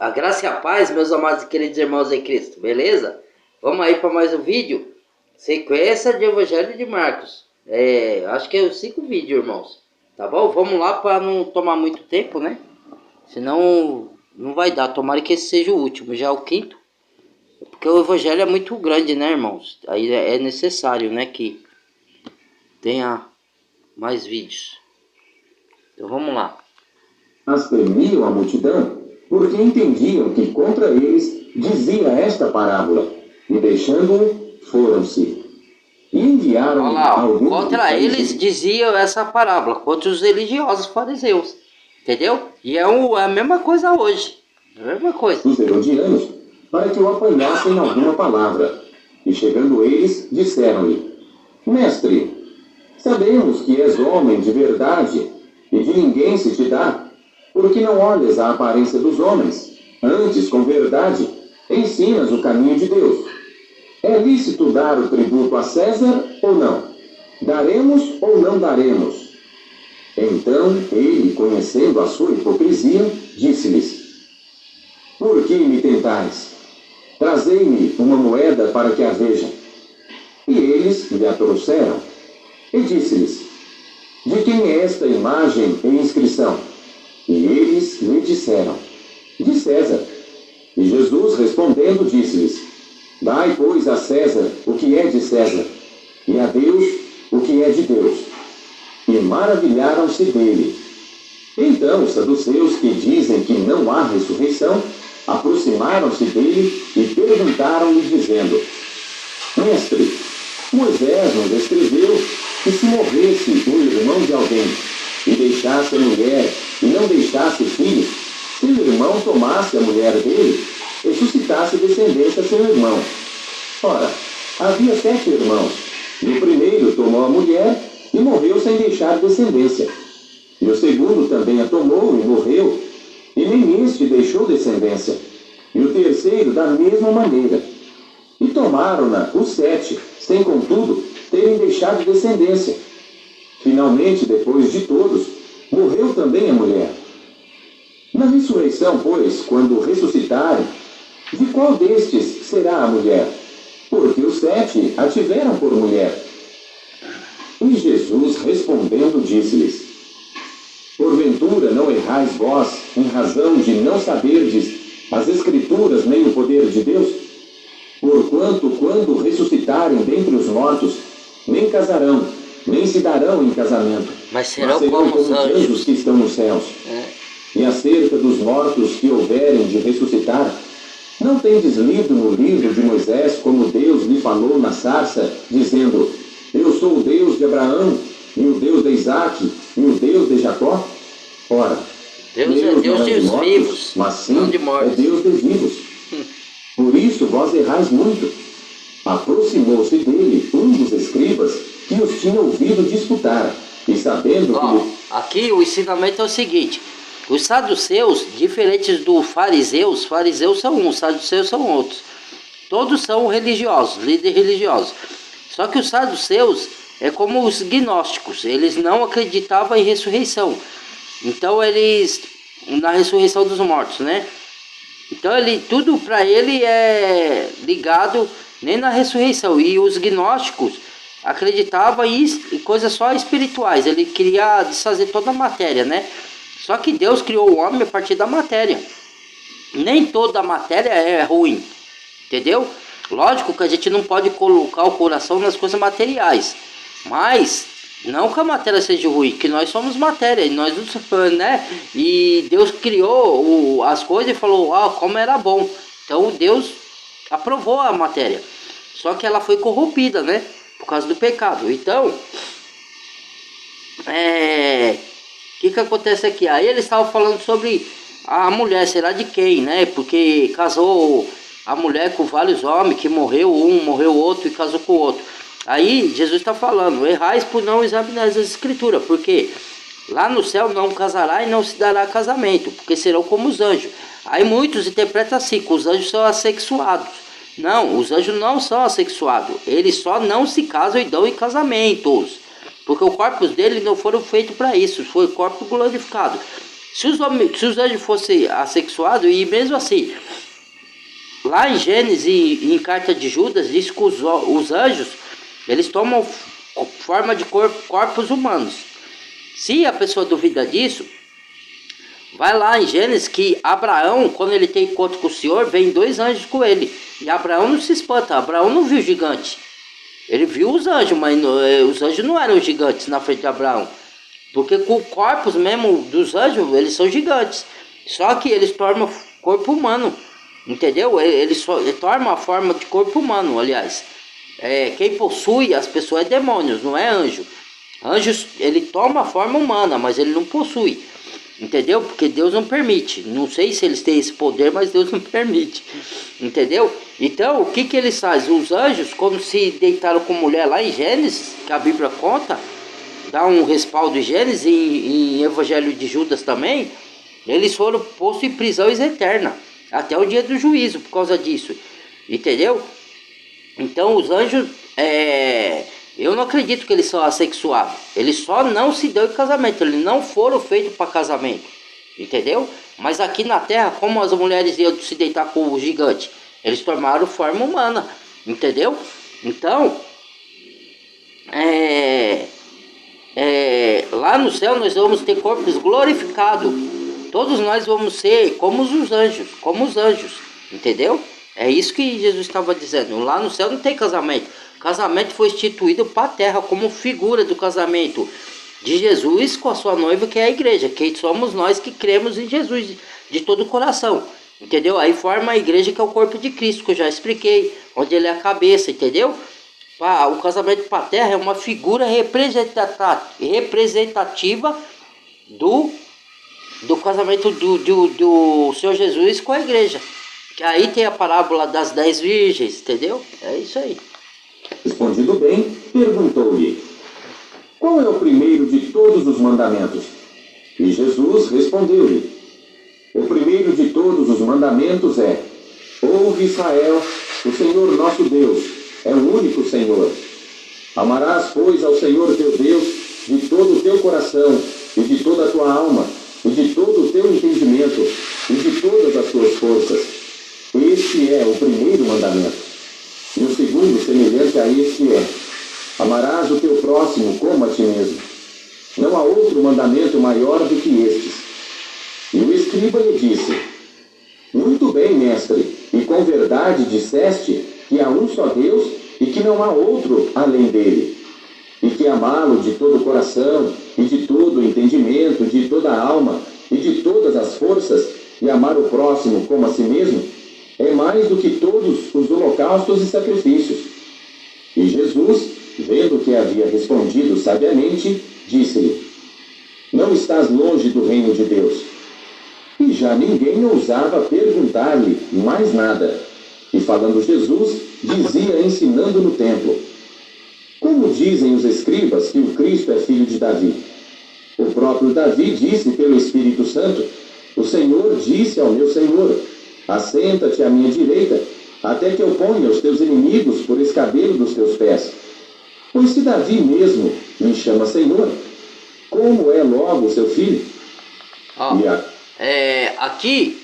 A graça e a paz, meus amados e queridos irmãos em Cristo, beleza? Vamos aí para mais um vídeo. Sequência de Evangelho de Marcos. Acho que é os 5 vídeos, irmãos. Tá bom? Vamos lá para não tomar muito tempo, né? Senão não vai dar. Tomara que esse seja o último, já é o 5º. Porque o Evangelho é muito grande, né, irmãos? Aí é necessário, né, que tenha mais vídeos. Então vamos lá. Mas temiam a multidão, porque entendiam que contra eles dizia esta parábola, e deixando-o, foram-se. E enviaram alguns contra eles diziam essa parábola, contra os religiosos fariseus, entendeu? E é a mesma coisa hoje, a mesma coisa. Os herodianos, para que o apanhassem alguma palavra. E chegando eles, disseram-lhe, Mestre, sabemos que és homem de verdade, e de ninguém se te dá, porque não olhas a aparência dos homens, antes, com verdade, ensinas o caminho de Deus. É lícito dar o tributo a César ou não? Daremos ou não daremos? Então ele, conhecendo a sua hipocrisia, disse-lhes, Por que me tentais? Trazei-me uma moeda para que a veja. E eles lhe a trouxeram. E disse-lhes, De quem é esta imagem e inscrição? E eles lhe disseram, De César. E Jesus, respondendo, disse-lhes, Dai, pois, a César o que é de César, e a Deus o que é de Deus. E maravilharam-se dele. Então os saduceus, que dizem que não há ressurreição, aproximaram-se dele e perguntaram-lhe, dizendo, Mestre, Moisés nos escreveu que se morresse um irmão de alguém, e deixasse a mulher, e não deixasse filhos, se o irmão tomasse a mulher dele, e suscitasse descendência a seu irmão. Ora, havia 7 irmãos, e o primeiro tomou a mulher, e morreu sem deixar descendência. E o segundo também a tomou, e morreu, e nem este deixou descendência. E o terceiro da mesma maneira. E tomaram-na os 7, sem contudo terem deixado descendência. Finalmente, depois de todos, morreu também a mulher. Na ressurreição, pois, quando ressuscitarem, de qual destes será a mulher? Porque os 7 a tiveram por mulher. E Jesus, respondendo, disse-lhes, Porventura não errais vós, em razão de não saberdes as Escrituras nem o poder de Deus? Porquanto, quando ressuscitarem dentre os mortos, nem casarão, nem se darão em casamento, mas serão como os anjos que estão nos céus. E acerca dos mortos que houverem de ressuscitar, não tendes lido no livro de Moisés como Deus lhe falou na sarça, dizendo, Eu sou o Deus de Abraão, e o Deus de Isaque, e o Deus de Jacó? Ora, Deus é Deus de mortos, vivos, mas sim, não de mortos. é Deus de vivos. Por isso vós errais muito. Aproximou-se dele um dos escribas que os tinha ouvido disputar, e sabendo que... Aqui o ensinamento é o seguinte, os saduceus, diferentes dos fariseus são uns, saduceus são outros. Todos são religiosos, líderes religiosos. Só que os saduceus é como os gnósticos, eles não acreditavam em ressurreição. Então eles, na ressurreição dos mortos, né? Então tudo para ele é ligado nem na ressurreição. E os gnósticos acreditavam em coisas só espirituais. Ele queria desfazer toda a matéria, né? Só que Deus criou o homem a partir da matéria. Nem toda a matéria é ruim, entendeu? Lógico que a gente não pode colocar o coração nas coisas materiais, mas não que a matéria seja ruim, que nós somos matéria, e nós, né? E Deus criou as coisas e falou, como era bom. Então Deus aprovou a matéria, só que ela foi corrompida, né? Por causa do pecado. Então, o que acontece aqui? Aí eles estavam falando sobre a mulher, será de quem, né? Porque casou a mulher com vários homens, que morreu um, morreu outro e casou com o outro. Aí Jesus está falando, errais por não examinar as escrituras, porque lá no céu não casará e não se dará casamento, porque serão como os anjos. Aí muitos interpretam assim, que os anjos são assexuados. Não, os anjos não são assexuados, eles só não se casam e dão em casamentos, porque os corpos deles não foram feitos para isso, foi corpo glorificado. Se os anjos fossem assexuados, e mesmo assim, lá em Gênesis e em Carta de Judas, diz que os anjos, eles tomam forma de corpos humanos. Se a pessoa duvida disso, vai lá em Gênesis que Abraão, quando ele tem encontro com o Senhor, vem 2 anjos com ele. E Abraão não se espanta, Abraão não viu gigante. Ele viu os anjos, mas os anjos não eram gigantes na frente de Abraão. Porque com corpos mesmo dos anjos, eles são gigantes. Só que eles tornam corpo humano, entendeu? Eles tornam a forma de corpo humano, aliás. Quem possui as pessoas é demônios, não é anjo. Anjos, ele toma a forma humana, mas ele não possui. Entendeu? Porque Deus não permite. Não sei se eles têm esse poder, mas Deus não permite. Entendeu? Então, o que eles fazem? Os anjos, como se deitaram com mulher lá em Gênesis, que a Bíblia conta, dá um respaldo em Gênesis e em Evangelho de Judas também, eles foram postos em prisão eterna, até o dia do juízo, por causa disso. Entendeu? Então, os anjos, eu não acredito que eles são assexuados. Eles só não se dão em casamento. Eles não foram feitos para casamento. Entendeu? Mas aqui na Terra, como as mulheres iam se deitar com o gigante, eles tomaram forma humana. Entendeu? Então, lá no céu nós vamos ter corpos glorificados. Todos nós vamos ser como os anjos. Entendeu? É isso que Jesus estava dizendo. Lá no céu não tem casamento. O casamento foi instituído para a terra como figura do casamento de Jesus com a sua noiva, que é a igreja, que somos nós que cremos em Jesus de todo o coração, entendeu? Aí forma a igreja, que é o corpo de Cristo, que eu já expliquei, onde ele é a cabeça, entendeu? O casamento para a terra é uma figura representativa do casamento do Senhor Jesus com a igreja. Que aí tem a parábola das 10 virgens, entendeu? É isso aí. Respondido bem, perguntou-lhe: qual é o primeiro de todos os mandamentos? E Jesus respondeu-lhe: o primeiro de todos os mandamentos é: ouve, Israel, o Senhor nosso Deus é o único Senhor. Amarás, pois, ao Senhor teu Deus de todo o teu coração, e de toda a tua alma, e de todo o teu entendimento, e de todas as tuas forças. Este é o primeiro mandamento. E o segundo, semelhante a este, é: amarás o teu próximo como a ti mesmo. Não há outro mandamento maior do que estes. E o escriba lhe disse: muito bem, mestre, e com verdade disseste que há um só Deus e que não há outro além dele. E que amá-lo de todo o coração, e de todo o entendimento, de toda a alma, e de todas as forças, e amar o próximo como a si mesmo, é mais do que todos os holocaustos e sacrifícios. E Jesus, vendo que havia respondido sabiamente, disse-lhe: não estás longe do reino de Deus. E já ninguém ousava perguntar-lhe mais nada. E falando Jesus, dizia ensinando no templo: como dizem os escribas que o Cristo é filho de Davi? O próprio Davi disse pelo Espírito Santo: o Senhor disse ao meu Senhor: assenta-te à minha direita, até que eu ponha os teus inimigos por escabelo dos teus pés. Pois se Davi mesmo me chama Senhor, como é logo seu filho? Aqui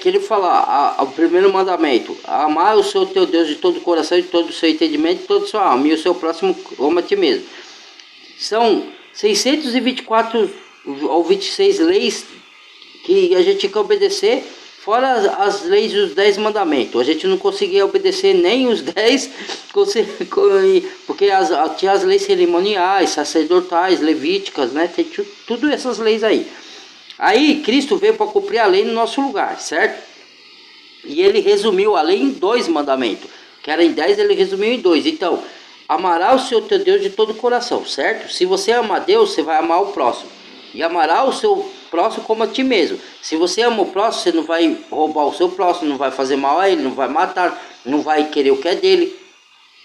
que ele fala, o primeiro mandamento: amar o Senhor teu Deus de todo o coração, de todo o seu entendimento, de toda a sua alma, e o seu próximo como a ti mesmo. São 624 ou 26 leis que a gente tem que obedecer, fora as leis dos 10 mandamentos. A gente não conseguia obedecer nem os 10, porque tinha as leis cerimoniais, sacerdotais, levíticas, né? Tem tudo essas leis aí. Aí Cristo veio para cumprir a lei no nosso lugar, certo? E ele resumiu a lei em 2 mandamentos, que era em 10, ele resumiu em 2. Então, amará o Senhor teu Deus de todo o coração, certo? Se você ama a Deus, você vai amar o próximo. E amará o seu próximo como a ti mesmo. Se você ama o próximo, você não vai roubar o seu próximo, não vai fazer mal a ele, não vai matar, não vai querer o que é dele.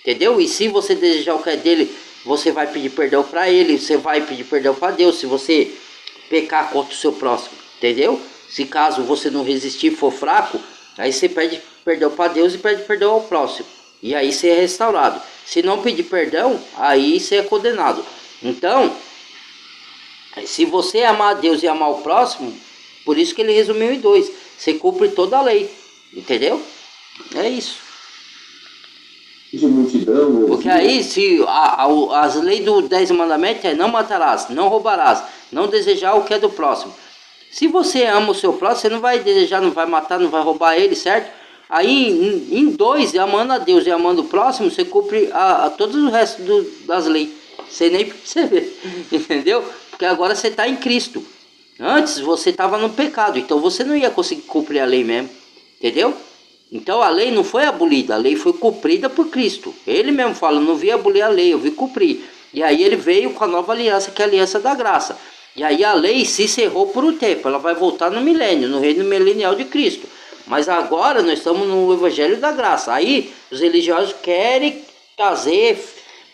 Entendeu? E se você desejar o que é dele, você vai pedir perdão para ele, você vai pedir perdão para Deus, se você pecar contra o seu próximo. Entendeu? Se caso você não resistir e for fraco, aí você pede perdão para Deus e pede perdão ao próximo. E aí você é restaurado. Se não pedir perdão, aí você é condenado. Então, Se você amar a Deus e amar o próximo, por isso que ele resumiu em 2. Você cumpre toda a lei. Entendeu? É isso. De multidão. Porque aí, se as leis do 10 mandamentos é não matarás, não roubarás, não desejar o que é do próximo. Se você ama o seu próximo, você não vai desejar, não vai matar, não vai roubar ele, certo? Aí, em 2, amando a Deus e amando o próximo, você cumpre todos os restos das leis. Você nem percebe, entendeu? Porque agora você está em Cristo. Antes, você estava no pecado, então você não ia conseguir cumprir a lei mesmo, entendeu? Então a lei não foi abolida, a lei foi cumprida por Cristo. Ele mesmo fala, não vi abolir a lei, eu vi cumprir. E aí ele veio com a nova aliança, que é a aliança da graça. E aí a lei se encerrou por um tempo, ela vai voltar no milênio, no reino milenial de Cristo. Mas agora nós estamos no evangelho da graça. Aí os religiosos querem trazer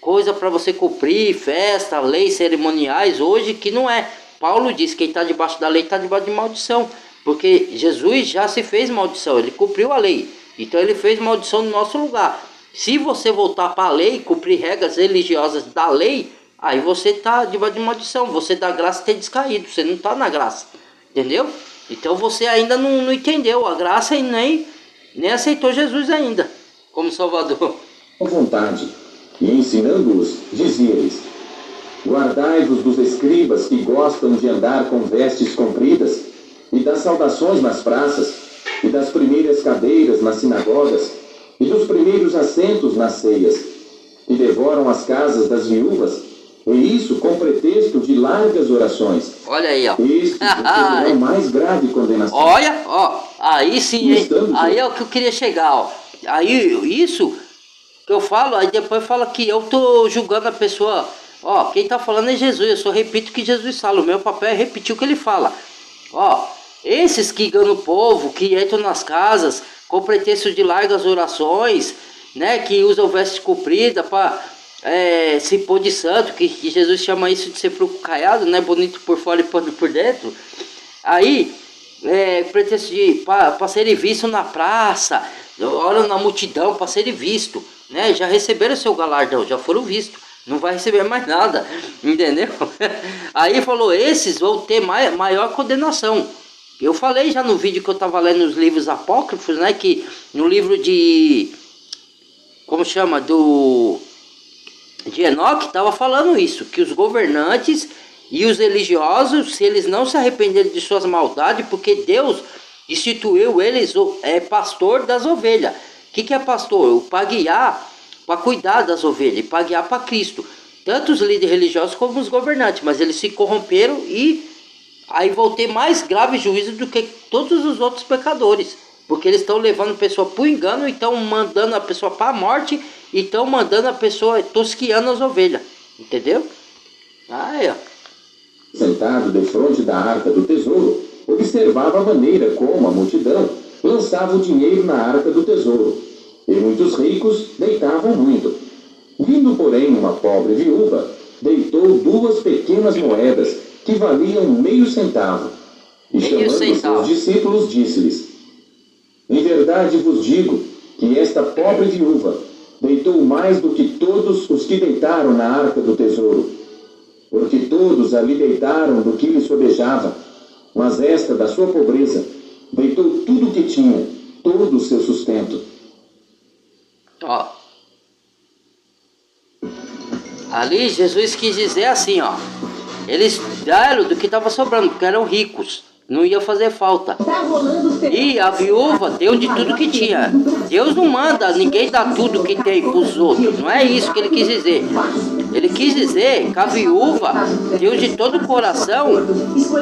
coisa para você cumprir, festa, leis cerimoniais, hoje que não é. Paulo diz que quem está debaixo da lei está debaixo de maldição. Porque Jesus já se fez maldição, ele cumpriu a lei. Então ele fez maldição no nosso lugar. Se você voltar para a lei, cumprir regras religiosas da lei, aí você está debaixo de maldição. Você da graça tem descaído, você não está na graça. Entendeu? Então você ainda não entendeu a graça e nem aceitou Jesus ainda como Salvador. Com vontade, e ensinando-os, dizia-lhes: guardai-vos dos escribas que gostam de andar com vestes compridas, e das saudações nas praças, e das primeiras cadeiras nas sinagogas, e dos primeiros assentos nas ceias, que devoram as casas das viúvas, e isso com pretexto de largas orações. Olha aí, ó. Este é a mais grave condenação. Olha, ó, aí sim, hein? Aí é o que eu queria chegar, ó. Aí, isso que eu falo, aí depois fala que eu tô julgando a pessoa. Ó, quem tá falando é Jesus, eu só repito o que Jesus fala, o meu papel é repetir o que ele fala. Ó, esses que enganam o povo, que entram nas casas com pretexto de largas orações, né, que usam veste comprida para se pôr de santo, que Jesus chama isso de sepulcro caiado, né, bonito por fora e podre por dentro. Aí, pretexto de para serem vistos na praça, oram na multidão para serem vistos, né, já receberam seu galardão, já foram vistos. Não vai receber mais nada, entendeu? Aí falou, esses vão ter maior condenação. Eu falei já no vídeo que eu estava lendo os livros apócrifos, né? Que no livro de... Como chama? De Enoque estava falando isso. Que os governantes e os religiosos, se eles não se arrependerem de suas maldades, porque Deus instituiu eles pastor das ovelhas. O que é pastor? Para guiar, para cuidar das ovelhas, e para guiar para Cristo. Tanto os líderes religiosos como os governantes. Mas eles se corromperam e... aí vão ter mais grave juízo do que todos os outros pecadores. Porque eles estão levando a pessoa para o engano, e estão mandando a pessoa para a morte, e estão mandando a pessoa tosquiando as ovelhas. Entendeu? Aí, ó. Sentado defronte da arca do tesouro, observava a maneira como a multidão lançava o dinheiro na arca do tesouro. E muitos ricos deitavam muito. Vindo, porém, uma pobre viúva, deitou 2 pequenas moedas, que valiam meio centavo. E chamando seus discípulos, disse-lhes: em verdade vos digo que esta pobre viúva deitou mais do que todos os que deitaram na arca do tesouro. Porque todos ali deitaram do que lhe sobejava, mas esta, da sua pobreza, deitou tudo o que tinha, todo o seu sustento. Ó. Ali Jesus quis dizer assim, ó. Eles deram do que estava sobrando, porque eram ricos. Não ia fazer falta. E a viúva deu de tudo que tinha. Deus não manda ninguém dar tudo que tem para os outros. Não é isso que ele quis dizer. Ele quis dizer que a viúva deu de todo o coração,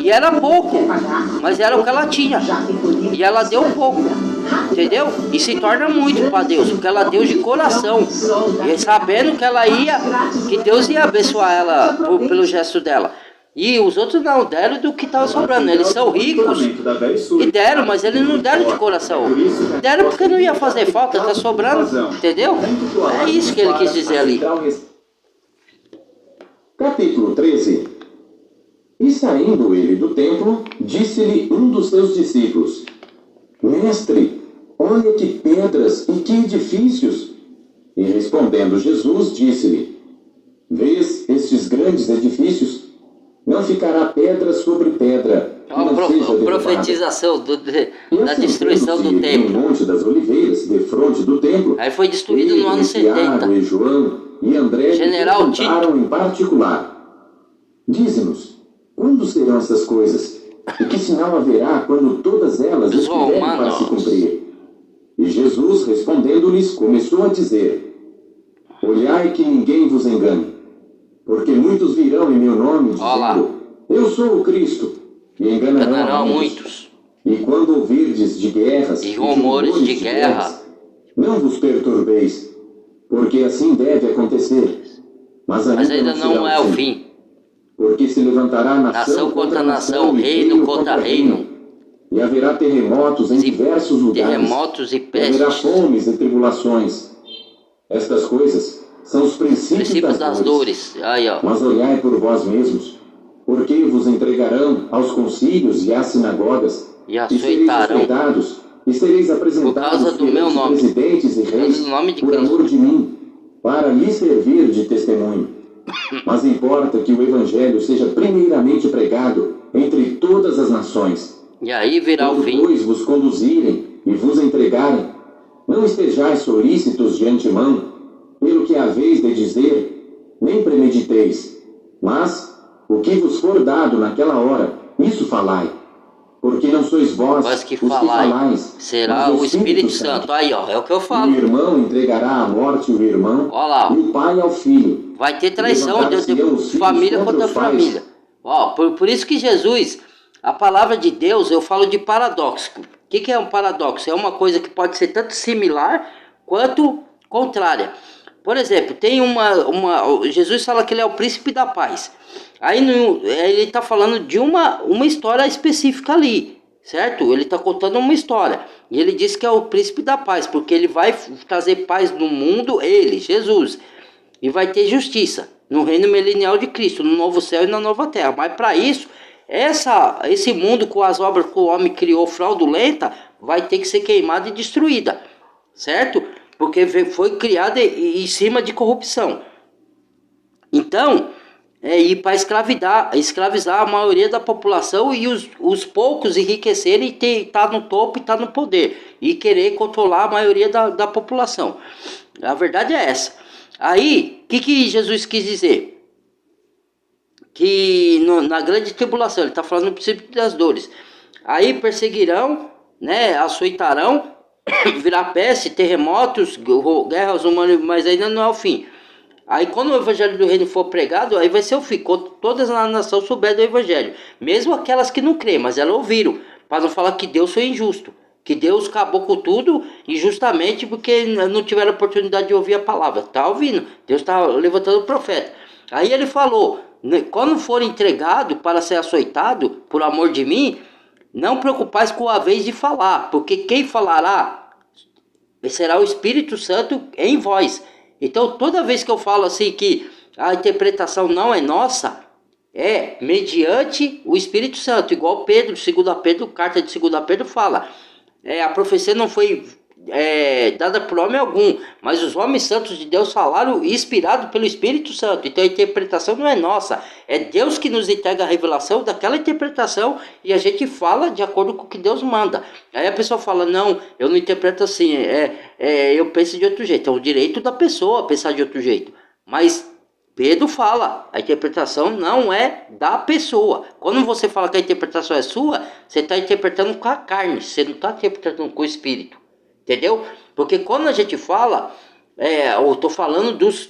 e era pouco, mas era o que ela tinha. E ela deu pouco, entendeu? E se torna muito para Deus, porque ela deu de coração. E sabendo que que Deus ia abençoar ela pelo gesto dela. E os outros não deram do que estava sobrando. Eles são ricos e deram, mas eles não deram de coração. Deram porque não ia fazer falta, está sobrando, entendeu? É isso que ele quis dizer ali. Capítulo 13. E saindo ele do templo, disse-lhe um dos seus discípulos: Mestre, olha que pedras e que edifícios! E respondendo Jesus, disse-lhe: Vês estes grandes edifícios? Não ficará pedra sobre pedra que não seja derrubada. Profetização E da destruição do assentando-se templo. no Monte das Oliveiras, defronte do templo, Aí foi destruído no ano Pedro, 70. Tiago e João e André lhe General perguntaram em particular: Dize-nos, quando serão essas coisas? E que sinal haverá quando todas elas Os estiverem para romanos. se cumprir? E Jesus, respondendo-lhes, começou a dizer: Olhai que ninguém vos engane, porque muitos virão em meu nome Olá. dizendo: Eu sou o Cristo, e enganarão a muitos. E quando ouvirdes de guerras E rumores de guerra, guerras, não vos perturbeis, porque assim deve acontecer. Mas ainda não será é o fim. Porque se levantará Nação contra nação, reino contra reino. E haverá terremotos em diversos lugares. Terremotos e E haverá pestes. fomes e tribulações. Estas coisas são os princípios Das dores. Aí, ó. Mas olhai por vós mesmos, porque vos entregarão aos concílios e às sinagogas, E sereis açoitarão. açoitados, e sereis apresentados Por causa do meu nome. presidentes e Por causa reis, do nome de por Cristo. amor de mim, para lhes servir de testemunho. Mas importa que o evangelho seja primeiramente pregado entre todas as nações. E aí virá o Quando, fim. pois, vos conduzirem e vos entregarem, não estejais solícitos de antemão, pelo que haveis de dizer, nem premediteis, mas o que vos for dado naquela hora, isso falai. Porque não sois vós Mas que os que falai, falais, será mas o Espírito Santo. Aí, ó, é o que eu E o falo. irmão entregará à morte o irmão, Ó lá. e o pai ao filho. Vai ter traição de Levantar-se-ão os filhos família contra contra os pais. família. Ó, por isso que Jesus, a palavra de Deus, eu falo de paradoxo. O que é um paradoxo? É uma coisa que pode ser tanto similar quanto contrária. Por exemplo, tem Jesus fala que ele é o príncipe da paz. Aí ele está falando de uma história específica ali, certo? Ele está contando uma história. E ele diz que é o príncipe da paz, porque ele vai trazer paz no mundo, ele, Jesus. E vai ter justiça no reino milenial de Cristo, no novo céu e na nova terra. Mas para isso, esse mundo com as obras que o homem criou fraudulenta, vai ter que ser queimada e destruída, certo? Porque foi criada em cima de corrupção. Então, ir para escravizar a maioria da população e os poucos enriquecerem e estar no topo e estar no poder. E querer controlar a maioria da população. A verdade é essa. Aí, o que Jesus quis dizer? Que na grande tribulação, ele está falando no princípio das dores. Aí perseguirão, né, açoitarão, virá peste, terremotos, guerras humanas, mas ainda não é o fim. Aí quando o evangelho do reino for pregado, aí vai ser o fim. Quando todas as nações souberem do evangelho. Mesmo aquelas que não creem, mas elas ouviram. Para não falar que Deus foi injusto. Que Deus acabou com tudo injustamente porque não tiveram oportunidade de ouvir a palavra. Está ouvindo. Deus está levantando o profeta. Aí ele falou, quando for entregado para ser açoitado por amor de mim, não preocupais com a vez de falar, porque quem falará será o Espírito Santo em vós. Então toda vez que eu falo assim que a interpretação não é nossa, é mediante o Espírito Santo, igual Pedro, 2 Pedro, carta de 2 Pedro fala. A profecia não foi dada por homem algum, mas os homens santos de Deus falaram inspirado pelo Espírito Santo. Então a interpretação não é nossa, é Deus que nos entrega a revelação daquela interpretação e a gente fala de acordo com o que Deus manda. Aí a pessoa fala, não, eu não interpreto assim, eu penso de outro jeito. É o direito da pessoa pensar de outro jeito, mas Pedro fala, a interpretação não é da pessoa. Quando você fala que a interpretação é sua, você está interpretando com a carne, você não está interpretando com o Espírito. Entendeu? Porque quando a gente fala, eu estou falando dos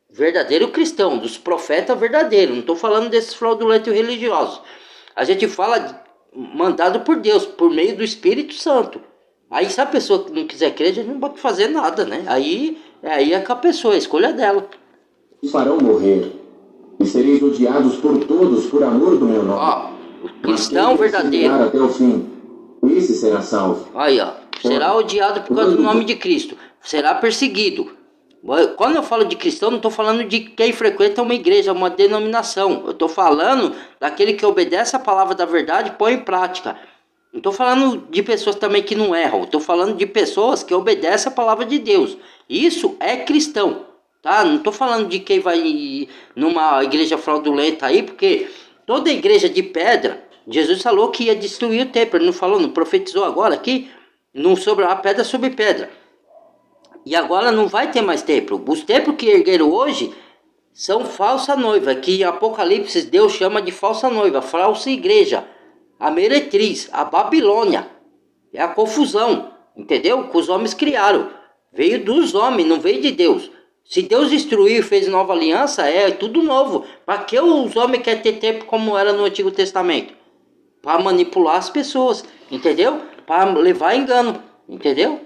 verdadeiros cristãos, dos profetas verdadeiros, não estou falando desses fraudulentos e religiosos. A gente fala mandado por Deus, por meio do Espírito Santo. Aí se a pessoa que não quiser crer, a gente não pode fazer nada, né? Aí é com a pessoa, a escolha dela. Farão morrer, e sereis odiados por todos por amor do meu nome. Ó, o cristão verdadeiro. Até o fim, esse será salvo. Aí, ó, será odiado por causa do nome de Cristo, será perseguido. Quando eu falo de cristão, não estou falando de quem frequenta uma igreja, uma denominação. Eu estou falando daquele que obedece a palavra da verdade e põe em prática. Não estou falando de pessoas também que não erram. Estou falando de pessoas que obedecem a palavra de Deus. Isso é cristão. tá? Não tô falando de quem vai numa igreja fraudulenta aí, porque toda igreja de pedra, Jesus falou que ia destruir o templo. Ele não falou, não profetizou agora aqui? Não sobrar pedra sobre pedra. E agora não vai ter mais templo. Os templos que ergueram hoje são falsa noiva, que em Apocalipse Deus chama de falsa noiva, falsa igreja, a meretriz, a Babilônia. É a confusão, entendeu? Que os homens criaram. Veio dos homens, não veio de Deus. Se Deus destruiu e fez nova aliança, é tudo novo. Para que os homens querem ter templo como era no Antigo Testamento? Para manipular as pessoas, entendeu? Para levar engano, entendeu?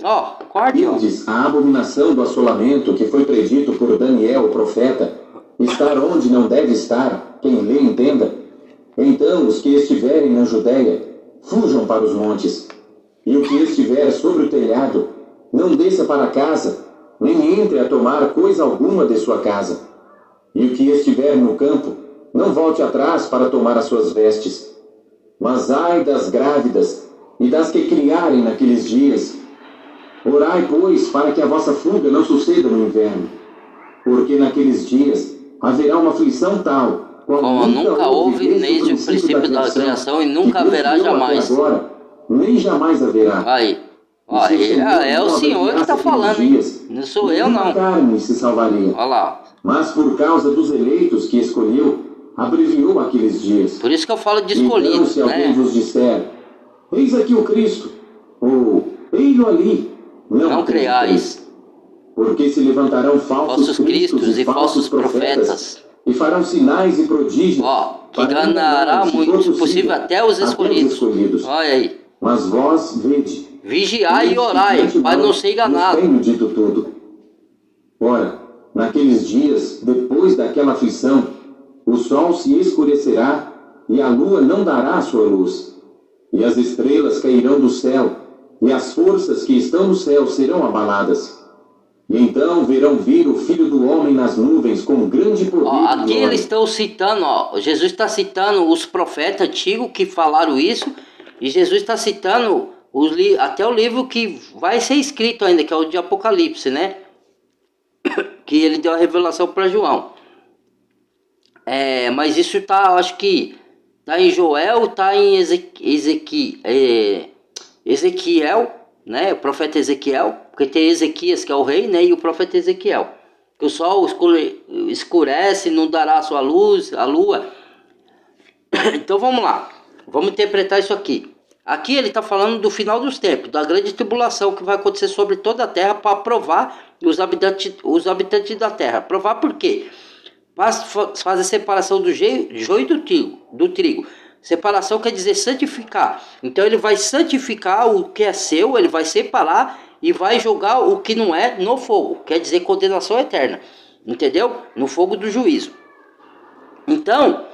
Ó, corte, ó. Diz a abominação do assolamento que foi predito por Daniel, o profeta, estar onde não deve estar, quem lê entenda. Então os que estiverem na Judéia, fujam para os montes. E o que estiver sobre o telhado, não desça para casa, nem entre a tomar coisa alguma de sua casa. E o que estiver no campo, não volte atrás para tomar as suas vestes. Mas ai das grávidas e das que criarem naqueles dias. Orai, pois, para que a vossa fuga não suceda no inverno. Porque naqueles dias haverá uma aflição tal, como nunca houve desde o princípio da criação e nunca haverá jamais. Agora, nem jamais haverá. Aí, ó, é o Senhor que está falando, hein? Não sou eu, não. Carne se salvaria. Olha lá. Mas por causa dos eleitos que escolheu, abreviou aqueles dias. Por isso que eu falo de escolhidos, então, se alguém vos disser, eis aqui o Cristo, ou ei-lo ali, não creais. Porque se levantarão falsos cristos e falsos profetas, e farão sinais e prodígios. Ó, que enganará muito, se possível, até os escolhidos. Olha aí. Mas vós vede. Vigiai e orai, para não ser enganado. Tenho dito tudo. Ora, naqueles dias, depois daquela aflição, o sol se escurecerá e a lua não dará a sua luz. E as estrelas cairão do céu, e as forças que estão no céu serão abaladas. E então verão vir o Filho do Homem nas nuvens com grande poder. Ó, aqui eles estão citando, ó, Jesus está citando os profetas antigos que falaram isso, e Jesus está citando até o livro que vai ser escrito ainda, que é o de Apocalipse, né? Que ele deu a revelação para João. Mas isso está, acho que está em Joel, está em Ezequiel, né? O profeta Ezequiel, porque tem Ezequias que é o rei, né? E o profeta Ezequiel, que o sol escurece, não dará a sua luz, a lua. Então vamos lá, vamos interpretar isso aqui. Aqui ele está falando do final dos tempos, da grande tribulação que vai acontecer sobre toda a terra para provar os habitantes da terra. Provar por quê? Para fazer separação do joio e do trigo. Separação quer dizer santificar. Então ele vai santificar o que é seu, ele vai separar e vai jogar o que não é no fogo. Quer dizer condenação eterna. Entendeu? No fogo do juízo. Então,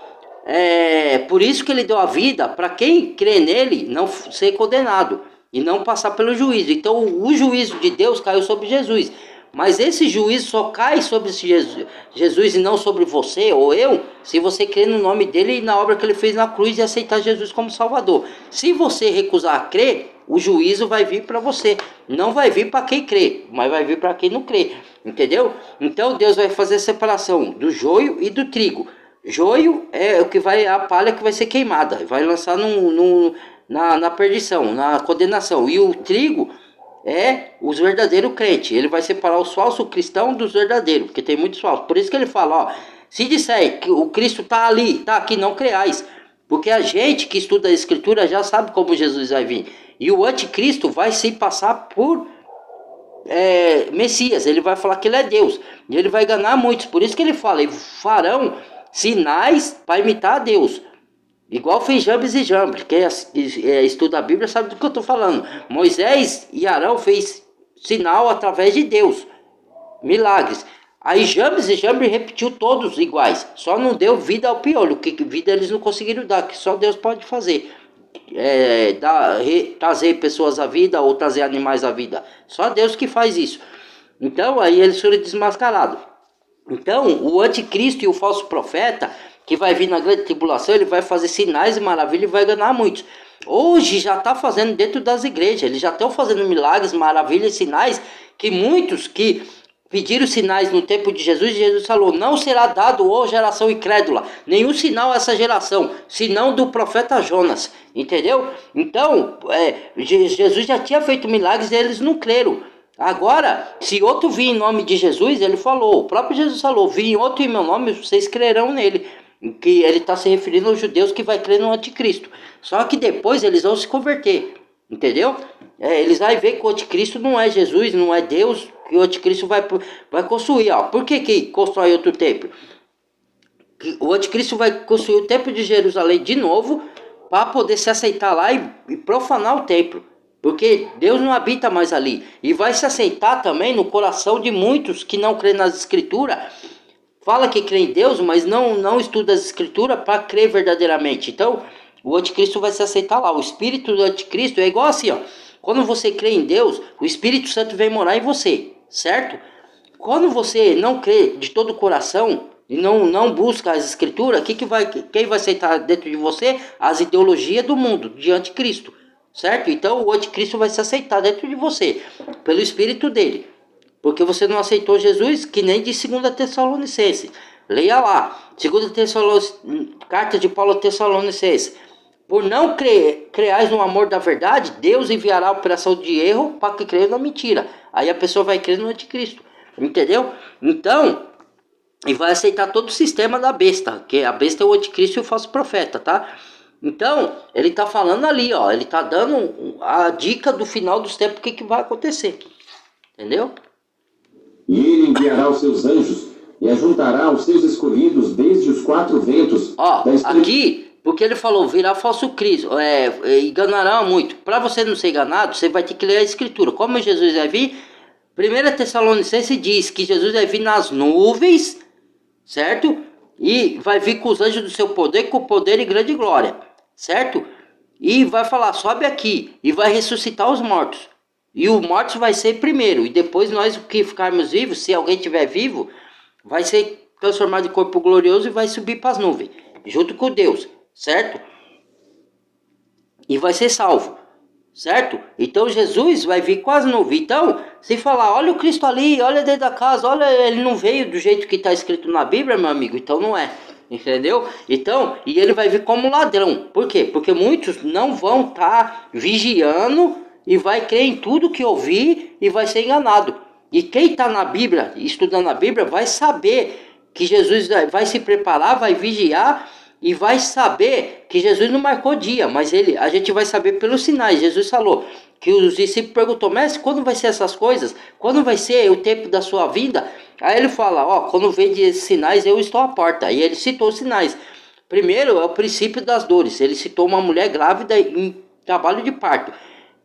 por isso que ele deu a vida para quem crê nele não ser condenado e não passar pelo juízo. Então o juízo de Deus caiu sobre Jesus. Mas esse juízo só cai sobre Jesus e não sobre você ou eu, se você crer no nome dele e na obra que ele fez na cruz e aceitar Jesus como Salvador. Se você recusar a crer, o juízo vai vir para você. Não vai vir para quem crê, mas vai vir para quem não crê. Entendeu? Então Deus vai fazer a separação do joio e do trigo. Joio é o que vai, a palha que vai ser queimada, vai lançar na perdição, na condenação. E o trigo é os verdadeiros crentes. Ele vai separar os falsos cristãos dos verdadeiros, porque tem muitos falsos. Por isso que ele fala, ó, se disser que o Cristo está ali, está aqui, não creais. Porque a gente que estuda a Escritura já sabe como Jesus vai vir. E o anticristo vai se passar por Messias. Ele vai falar que ele é Deus. E ele vai enganar muitos. Por isso que ele fala, e farão sinais para imitar a Deus. Igual fez Jambres e Jambres. Quem estuda a Bíblia sabe do que eu estou falando. Moisés e Arão fez sinal através de Deus. Milagres. Aí Jambres e Jambres repetiu todos iguais. Só não deu vida ao piolho. Que vida eles não conseguiram dar. Que só Deus pode fazer. Trazer pessoas à vida ou trazer animais à vida. Só Deus que faz isso. Então aí eles foram desmascarados. Então o anticristo e o falso profeta, que vai vir na grande tribulação, ele vai fazer sinais e maravilhas e vai enganar muitos. Hoje já está fazendo dentro das igrejas, eles já estão fazendo milagres, maravilhas e sinais, que muitos que pediram sinais no tempo de Jesus, e Jesus falou, não será dado, ô geração incrédula, nenhum sinal a essa geração, senão do profeta Jonas, entendeu? Então, Jesus já tinha feito milagres e eles não creram. Agora, se outro vir em nome de Jesus, ele falou, o próprio Jesus falou, vir outro em meu nome, vocês crerão nele. Que ele está se referindo aos judeus que vai crer no anticristo. Só que depois eles vão se converter, entendeu? Eles vão ver que o anticristo não é Jesus, não é Deus, que o anticristo vai construir. Ó. Por que constrói outro templo? Que o anticristo vai construir o templo de Jerusalém de novo, para poder se aceitar lá e profanar o templo. Porque Deus não habita mais ali. E vai se aceitar também no coração de muitos que não creem nas escrituras. Fala que crê em Deus, mas não estuda as escrituras para crer verdadeiramente. Então, o anticristo vai se aceitar lá. O espírito do anticristo é igual assim, ó. Quando você crê em Deus, o Espírito Santo vem morar em você, certo? Quando você não crê de todo o coração e não busca as escrituras, quem vai aceitar dentro de você? As ideologias do mundo, de anticristo, certo? Então, o anticristo vai se aceitar dentro de você, pelo espírito dele. Porque você não aceitou Jesus, que nem de 2 Tessalonicenses. Leia lá. 2 Tessalonicenses, carta de Paulo a Tessalonicenses. Por não creais no amor da verdade, Deus enviará a operação de erro para que creia na mentira. Aí a pessoa vai crer no anticristo. Entendeu? Então, e vai aceitar todo o sistema da besta. Que a besta é o anticristo e o falso profeta, tá? Então, ele está falando ali, ó. Ele está dando a dica do final dos tempos, o que vai acontecer. Entendeu? E ele enviará os seus anjos e ajuntará os seus escolhidos desde os 4 ventos. Ó, aqui, porque ele falou, virá falso Cristo, enganará muito. Para você não ser enganado, você vai ter que ler a escritura. Como Jesus vai vir, 1 Tessalonicenses diz que Jesus vai vir nas nuvens, certo? E vai vir com os anjos do seu poder, com poder e grande glória, certo? E vai falar, sobe aqui, e vai ressuscitar os mortos. E o morto vai ser primeiro. E depois nós que ficarmos vivos, se alguém estiver vivo, vai ser transformado em corpo glorioso e vai subir para as nuvens. Junto com Deus. Certo? E vai ser salvo. Certo? Então Jesus vai vir com as nuvens. Então, se falar, olha o Cristo ali, olha dentro da casa, olha, ele não veio do jeito que está escrito na Bíblia, meu amigo. Então não é. Entendeu? Então, e ele vai vir como ladrão. Por quê? Porque muitos não vão estar vigiando e vai crer em tudo que ouvir e vai ser enganado. E quem está na Bíblia, estudando a Bíblia, vai saber que Jesus vai se preparar, vai vigiar e vai saber que Jesus não marcou dia, mas a gente vai saber pelos sinais. Jesus falou que os discípulos perguntou, mestre, quando vai ser essas coisas? Quando vai ser o tempo da sua vinda? Aí ele fala, ó, quando vende esses sinais, eu estou à porta. E ele citou os sinais. Primeiro é o princípio das dores. Ele citou uma mulher grávida em trabalho de parto.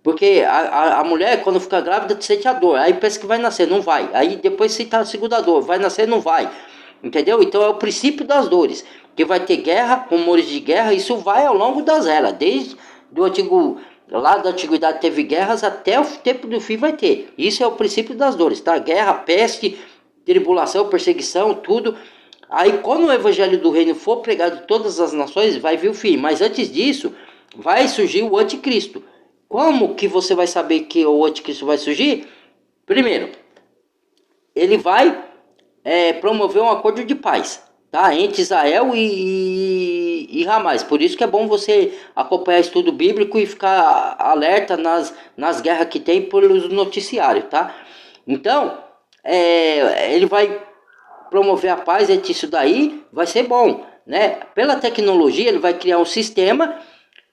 Porque a mulher, quando fica grávida, sente a dor. Aí pensa que vai nascer, não vai. Aí depois sente a segunda dor, vai nascer, não vai. Entendeu? Então é o princípio das dores. Que vai ter guerra, rumores de guerra, isso vai ao longo das eras. Desde do antigo, lá da antiguidade teve guerras, até o tempo do fim vai ter. Isso é o princípio das dores, tá? Guerra, peste, tribulação, perseguição, tudo. Aí quando o evangelho do reino for pregado em todas as nações, vai vir o fim. Mas antes disso, vai surgir o anticristo. Como que você vai saber que o anticristo vai surgir? Primeiro, ele vai promover um acordo de paz, tá? Entre Israel e Hamas. Por isso que é bom você acompanhar estudo bíblico e ficar alerta nas guerras que tem pelos noticiários, tá? Então, ele vai promover a paz entre isso daí, vai ser bom, né? Pela tecnologia, ele vai criar um sistema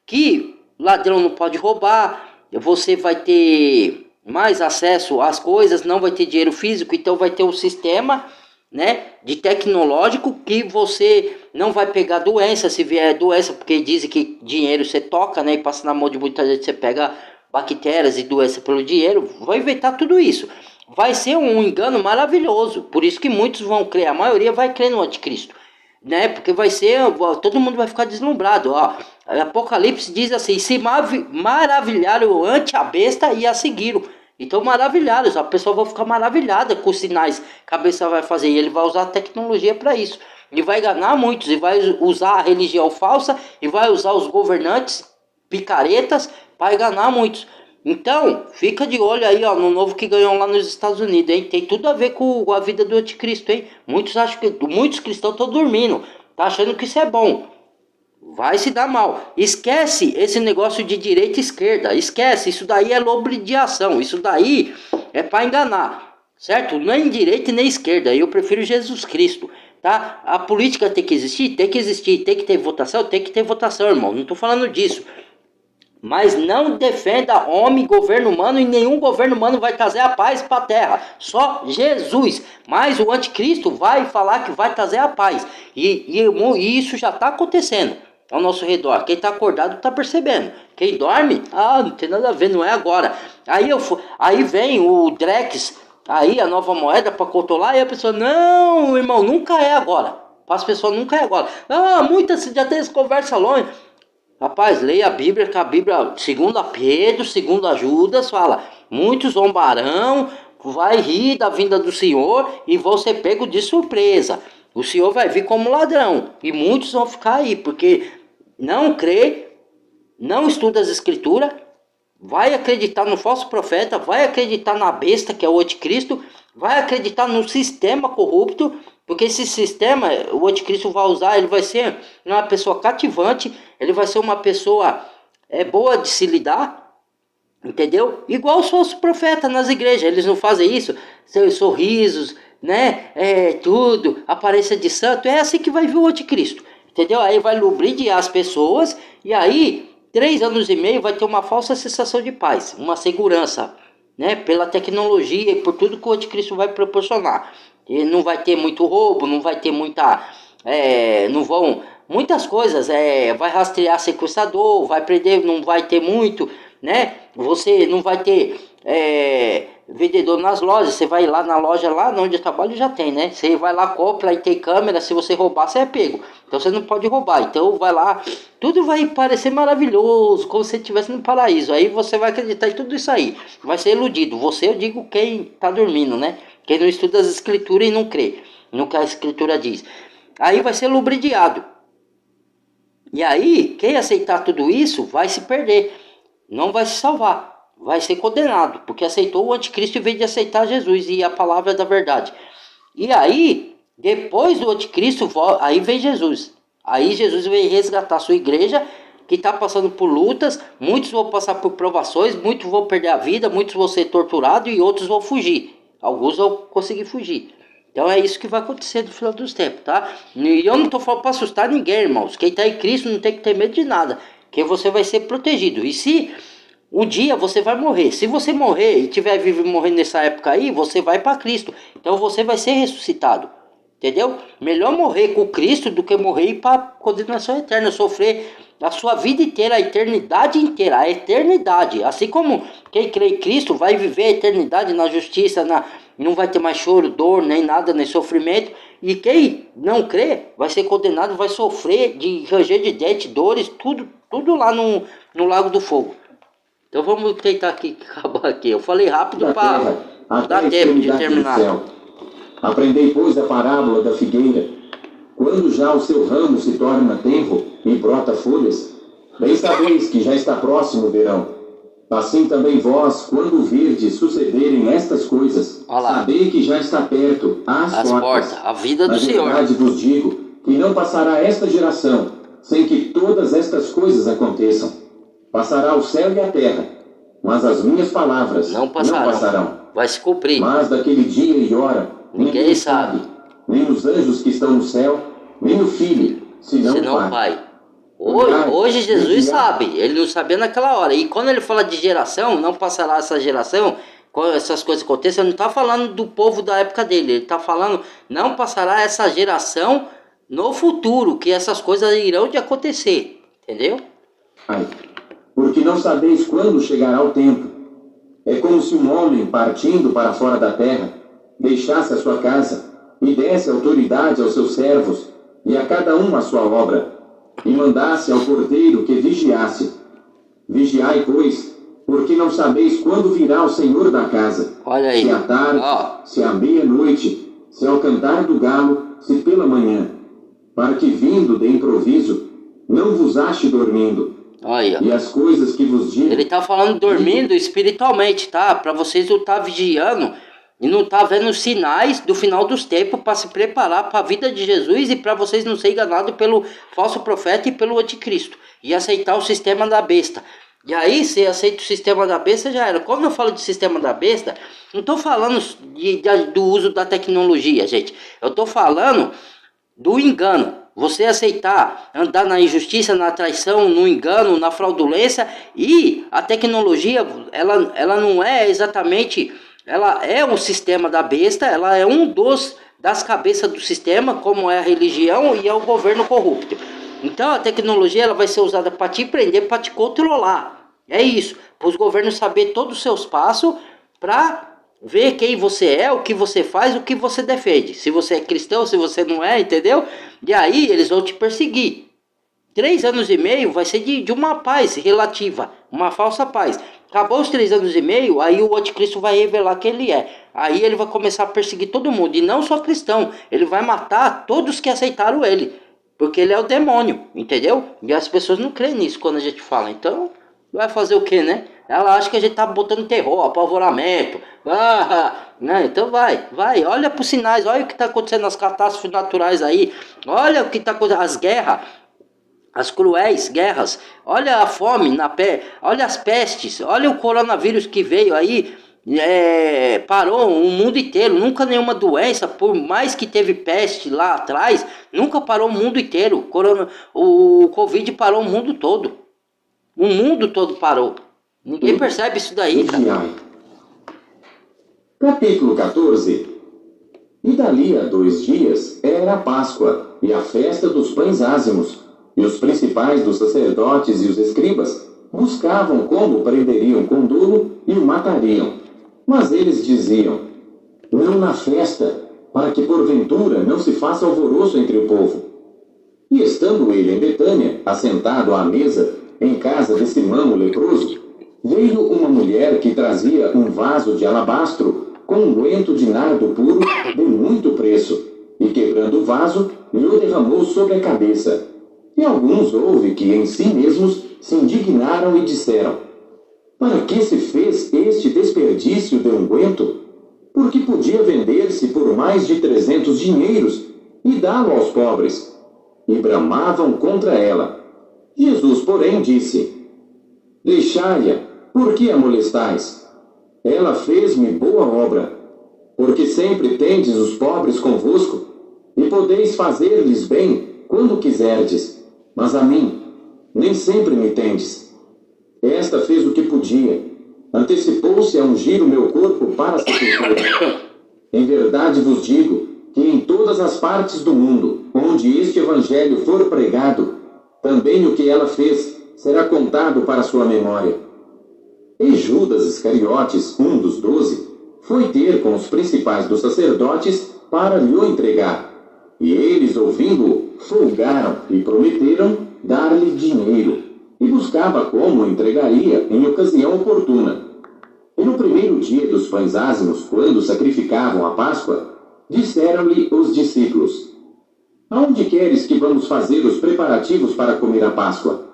que ladrão não pode roubar, você vai ter mais acesso às coisas, não vai ter dinheiro físico, então vai ter um sistema, né, de tecnológico que você não vai pegar doença, se vier doença, porque dizem que dinheiro você toca, né, e passa na mão de muita gente, você pega bactérias e doença pelo dinheiro, vai inventar tudo isso. Vai ser um engano maravilhoso, por isso que muitos vão crer, a maioria vai crer no anticristo. Né? Porque vai ser, todo mundo vai ficar deslumbrado, ó. Apocalipse diz assim, se maravilharam ante a besta e a seguiram. Então maravilharam, a pessoa vai ficar maravilhada com os sinais que a besta vai fazer. E ele vai usar a tecnologia para isso. E vai enganar muitos, e vai usar a religião falsa, e vai usar os governantes picaretas para enganar muitos. Então, fica de olho aí, ó, no novo que ganhou lá nos Estados Unidos, hein? Tem tudo a ver com a vida do anticristo, hein? Muitos cristãos estão dormindo, tá achando que isso é bom. Vai se dar mal. Esquece esse negócio de direita e esquerda. Esquece, isso daí é lubridiação. Isso daí é para enganar, certo? Nem direita e nem esquerda. Eu prefiro Jesus Cristo, tá? A política tem que existir? Tem que existir. Tem que ter votação? Tem que ter votação, irmão. Não tô falando disso. Mas não defenda homem, governo humano, e nenhum governo humano vai trazer a paz para a terra. Só Jesus. Mas o anticristo vai falar que vai trazer a paz. E isso já está acontecendo ao nosso redor. Quem está acordado está percebendo. Quem dorme, não tem nada a ver, não é agora. Aí vem o Drex, aí a nova moeda para controlar, e a pessoa, não, irmão, nunca é agora. Para as pessoas nunca é agora. Muitas já tem essa conversa longe. Rapaz, leia a Bíblia, que a Bíblia, segundo a Pedro, segundo a Judas, fala, muitos zombarão, vai rir da vinda do Senhor e vão ser pegos de surpresa. O Senhor vai vir como ladrão e muitos vão ficar aí, porque não crê, não estuda as Escrituras, vai acreditar no falso profeta, vai acreditar na besta, que é o anticristo, vai acreditar no sistema corrupto, porque esse sistema, o anticristo vai usar, ele vai ser uma pessoa cativante, ele vai ser uma pessoa boa de se lidar, entendeu? Igual os falsos profetas nas igrejas, eles não fazem isso, seus sorrisos, né, tudo, aparência de santo, é assim que vai vir o anticristo, entendeu? Aí vai lubridiar as pessoas, e aí 3 anos e meio vai ter uma falsa sensação de paz, uma segurança, né, pela tecnologia e por tudo que o anticristo vai proporcionar. E não vai ter muito roubo, não vai ter muitas coisas, vai rastrear sequestrador, vai prender, não vai ter muito, né? Você não vai ter vendedor nas lojas, você vai lá na loja, lá onde eu trabalho já tem, né? Você vai lá, compra e tem câmera, se você roubar, você é pego. Então você não pode roubar, então vai lá, tudo vai parecer maravilhoso, como se você estivesse no paraíso. Aí você vai acreditar em tudo isso aí, vai ser iludido. Você, eu digo quem tá dormindo, né? Quem não estuda as escrituras e não crê no que a escritura diz. Aí vai ser lubridiado. E aí, quem aceitar tudo isso vai se perder. Não vai se salvar. Vai ser condenado. Porque aceitou o anticristo em vez de aceitar Jesus e a palavra da verdade. E aí, depois do anticristo, aí vem Jesus. Aí Jesus vem resgatar a sua igreja, que está passando por lutas. Muitos vão passar por provações. Muitos vão perder a vida. Muitos vão ser torturados e outros vão fugir. Alguns vão conseguir fugir. Então é isso que vai acontecer no final dos tempos, tá? E eu não estou falando para assustar ninguém, irmãos. Quem está em Cristo não tem que ter medo de nada. Que você vai ser protegido. E se um dia você vai morrer. Se você morrer e tiver vivo e morrer nessa época aí, você vai para Cristo. Então você vai ser ressuscitado. Entendeu? Melhor morrer com Cristo do que morrer e ir para condenação eterna. Sofrer a sua vida inteira, a eternidade inteira. A eternidade. Assim como quem crê em Cristo vai viver a eternidade na justiça, não vai ter mais choro, dor, nem nada, nem sofrimento. E quem não crê vai ser condenado, vai sofrer de ranger de dente, dores, tudo lá no Lago do Fogo. Então vamos tentar acabar aqui. Eu falei rápido para dar tempo de terminar. Aprendei, pois, a parábola da figueira. Quando já o seu ramo se torna tenro e brota folhas, bem sabeis que já está próximo o verão. Assim também vós, quando virdes sucederem estas coisas, sabei que já está perto as portas. A vida do Senhor. Na verdade vos digo que não passará esta geração sem que todas estas coisas aconteçam. Passará o céu e a terra, mas as minhas palavras não passarão. Vai se cumprir. Mas daquele dia e hora ninguém sabe, nem os anjos que estão no céu, nem o Filho, senão o Pai. Hoje Jesus sabe, ele não sabia naquela hora. E quando ele fala de geração, não passará essa geração, quando essas coisas acontecem, ele não está falando do povo da época dele. Ele está falando, não passará essa geração no futuro, que essas coisas irão de acontecer. Entendeu? Porque não sabeis quando chegará o tempo. É como se um homem, partindo para fora da terra, deixasse a sua casa e desse autoridade aos seus servos e a cada um a sua obra, e mandasse ao porteiro que vigiasse. Vigiai, pois, porque não sabeis quando virá o Senhor da casa. Olha aí. Se à tarde, se à meia-noite, se ao cantar do galo, se pela manhã, para que vindo de improviso, não vos ache dormindo. Olha, E as coisas que vos digo... ele tá falando dormindo espiritualmente, tá? Para vocês não estar vigiando e não estar vendo os sinais do final dos tempos para se preparar para a vida de Jesus e para vocês não serem enganados pelo falso profeta e pelo anticristo e aceitar o sistema da besta. E aí, se aceita o sistema da besta, já era. Quando eu falo de sistema da besta, não estou falando do uso da tecnologia, gente. Eu estou falando do engano. Você aceitar andar na injustiça, na traição, no engano, na fraudulência. E a tecnologia, ela não é exatamente... Ela é um sistema da besta, ela é das cabeças do sistema, como é a religião e é o governo corrupto. Então a tecnologia ela vai ser usada para te prender, para te controlar. É isso. Para os governos saber todos os seus passos, para ver quem você é, o que você faz, o que você defende. Se você é cristão, se você não é, entendeu? E aí eles vão te perseguir. 3 anos e meio vai ser de uma paz relativa, uma falsa paz. Acabou os 3 anos e meio, aí o anticristo vai revelar quem ele é. Aí ele vai começar a perseguir todo mundo, e não só cristão. Ele vai matar todos que aceitaram ele, porque ele é o demônio, entendeu? E as pessoas não creem nisso quando a gente fala. Então, vai fazer o que, né? Ela acha que a gente tá botando terror, apavoramento. Né? Então vai. Olha pros sinais, olha o que tá acontecendo nas catástrofes naturais aí. Olha o que tá acontecendo, as guerras. As cruéis guerras, olha a fome na pé, olha as pestes, olha o coronavírus que veio aí, parou o mundo inteiro, nunca nenhuma doença, por mais que teve peste lá atrás, nunca parou o mundo inteiro, o Covid parou o mundo todo parou, ninguém percebe isso daí, cara. Capítulo 14. E dali a 2 dias era a Páscoa e a festa dos pães ázimos. E os principais dos sacerdotes e os escribas buscavam como prenderiam com dolo e o matariam. Mas eles diziam: não na festa, para que porventura não se faça alvoroço entre o povo. E estando ele em Betânia, assentado à mesa, em casa de Simão o leproso, veio uma mulher que trazia um vaso de alabastro com unguento de nardo puro de muito preço, e quebrando o vaso, lhe o derramou sobre a cabeça. E alguns houve que em si mesmos se indignaram e disseram: para que se fez este desperdício de unguento? Porque podia vender-se por mais de 300 dinheiros e dá-lo aos pobres. E bramavam contra ela. Jesus, porém, disse: deixai-a, por que a molestais? Ela fez-me boa obra, porque sempre tendes os pobres convosco, e podeis fazer-lhes bem quando quiserdes. Mas a mim, nem sempre me tendes. Esta fez o que podia. Antecipou-se a ungir o meu corpo para a sepultura. Em verdade vos digo que em todas as partes do mundo, onde este evangelho for pregado, também o que ela fez será contado para sua memória. E Judas Iscariotes, um dos 12, foi ter com os principais dos sacerdotes para lhe o entregar. E eles, ouvindo-o, folgaram e prometeram dar-lhe dinheiro, e buscava como o entregaria em ocasião oportuna. E no primeiro dia dos pães ázimos, quando sacrificavam a Páscoa, disseram-lhe os discípulos: aonde queres que vamos fazer os preparativos para comer a Páscoa?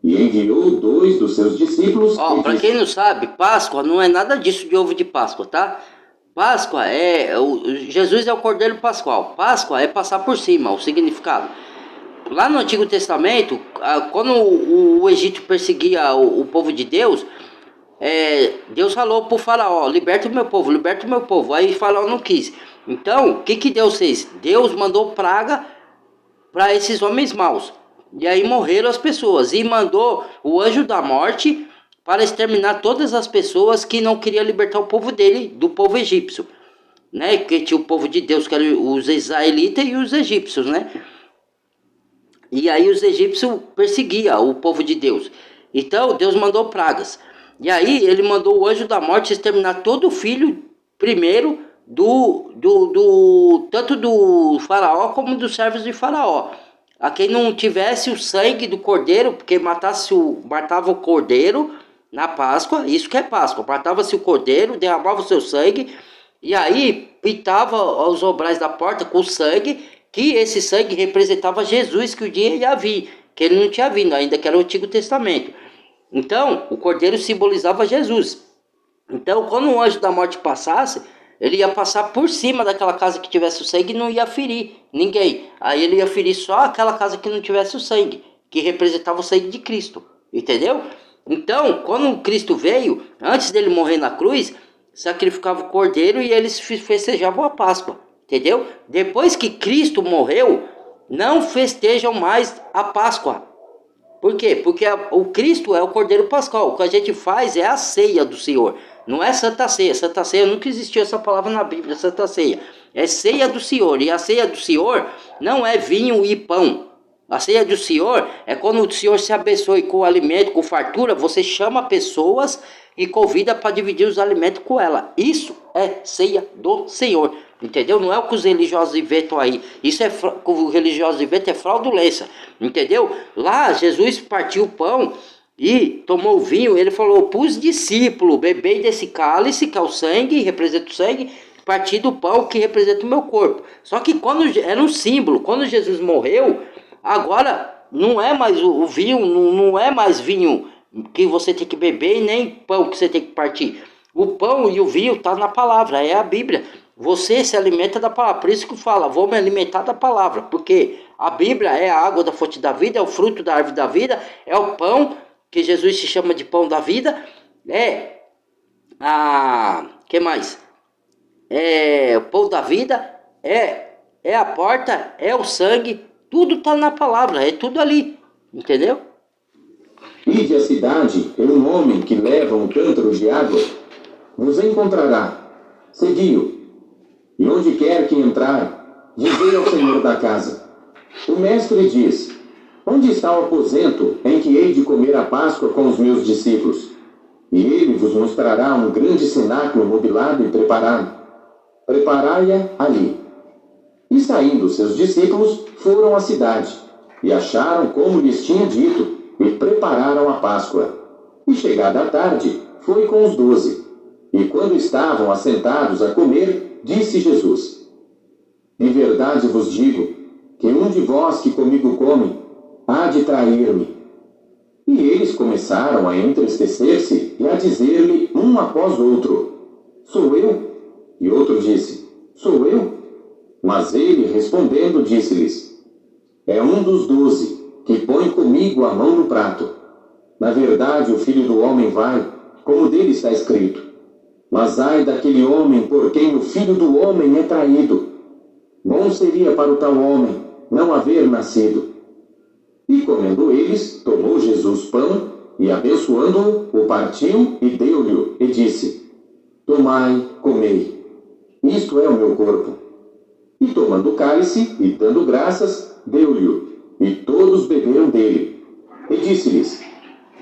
E enviou 2 dos seus discípulos... Para quem não sabe, Páscoa não é nada disso de ovo de Páscoa, tá? Páscoa Jesus é o Cordeiro Pascual. Páscoa é passar por cima, o significado. Lá no Antigo Testamento, quando o Egito perseguia o povo de Deus, Deus falou para o faraó: liberta o meu povo, liberta o meu povo. Aí o faraó não quis. Então, o que Deus fez? Deus mandou praga para esses homens maus. E aí morreram as pessoas. E mandou o anjo da morte para exterminar todas as pessoas que não queriam libertar o povo dele, do povo egípcio, né? Que tinha o povo de Deus, que eram os israelitas e os egípcios, né? E aí os egípcios perseguiam o povo de Deus. Então Deus mandou pragas. E aí ele mandou o anjo da morte exterminar todo o filho, primeiro, tanto do faraó como dos servos de faraó. A quem não tivesse o sangue do cordeiro, porque matava o cordeiro na Páscoa, isso que é Páscoa, matava-se o cordeiro, derramava o seu sangue, e aí pintava os obrais da porta com sangue, que esse sangue representava Jesus, que o dia ia vir. que ele não tinha vindo, ainda que era o Antigo Testamento. Então, o cordeiro simbolizava Jesus. Então, quando o anjo da morte passasse, ele ia passar por cima daquela casa que tivesse o sangue e não ia ferir ninguém. Aí ele ia ferir só aquela casa que não tivesse o sangue, que representava o sangue de Cristo. Entendeu? Então, quando Cristo veio, antes dele morrer na cruz, sacrificava o cordeiro e eles festejavam a Páscoa. Entendeu? Depois que Cristo morreu, não festejam mais a Páscoa. Por quê? Porque o Cristo é o Cordeiro Pascal. O que a gente faz é a ceia do Senhor. Não é Santa Ceia. Santa Ceia nunca existiu essa palavra na Bíblia, Santa Ceia. É ceia do Senhor. E a ceia do Senhor não é vinho e pão. A ceia do Senhor é quando o Senhor se abençoe com o alimento, com fartura, você chama pessoas e convida para dividir os alimentos com ela. Isso é ceia do Senhor. Entendeu? Não é o que os religiosos inventam aí. Isso é que os religiosos inventam, é fraudulência. Entendeu? Lá Jesus partiu o pão e tomou o vinho. Ele falou para os discípulos: bebei desse cálice, que é o sangue, representa o sangue, parti do pão, que representa o meu corpo. Só que quando era um símbolo, quando Jesus morreu, agora não é mais o vinho, não é mais vinho que você tem que beber, e nem pão que você tem que partir. O pão e o vinho está na palavra, é a Bíblia. Você se alimenta da palavra. Por isso que fala: vou me alimentar da palavra. Porque a Bíblia é a água da fonte da vida, é o fruto da árvore da vida, é o pão, que Jesus se chama de pão da vida. Que mais? É o pão da vida, é a porta, é o sangue. Tudo está na palavra, é tudo ali. Entendeu? Ide à cidade, e um homem que leva um cântaro de água vos encontrará. Segui-o. E onde quer que entrar, dizei ao senhor da casa: o mestre diz: onde está o aposento em que hei de comer a Páscoa com os meus discípulos? E ele vos mostrará um grande cenáculo mobilado e preparado. Preparai-a ali. E saindo seus discípulos, foram à cidade, e acharam como lhes tinha dito, e prepararam a Páscoa. E chegada a tarde, foi com os 12. E quando estavam assentados a comer, disse Jesus: de verdade vos digo, que um de vós que comigo come, há de trair-me. E eles começaram a entristecer-se e a dizer-lhe um após outro: sou eu? E outro disse: sou eu? Mas ele, respondendo, disse-lhes: é um dos 12, que põe comigo a mão no prato. Na verdade, o Filho do Homem vai, como dele está escrito. Mas ai daquele homem por quem o Filho do Homem é traído. Bom seria para o tal homem não haver nascido. E comendo eles, tomou Jesus pão, e abençoando-o, o partiu e deu-lhe, e disse: tomai, comei, isto é o meu corpo. E tomando o cálice, e dando graças, deu-lhe, e todos beberam dele. E disse-lhes: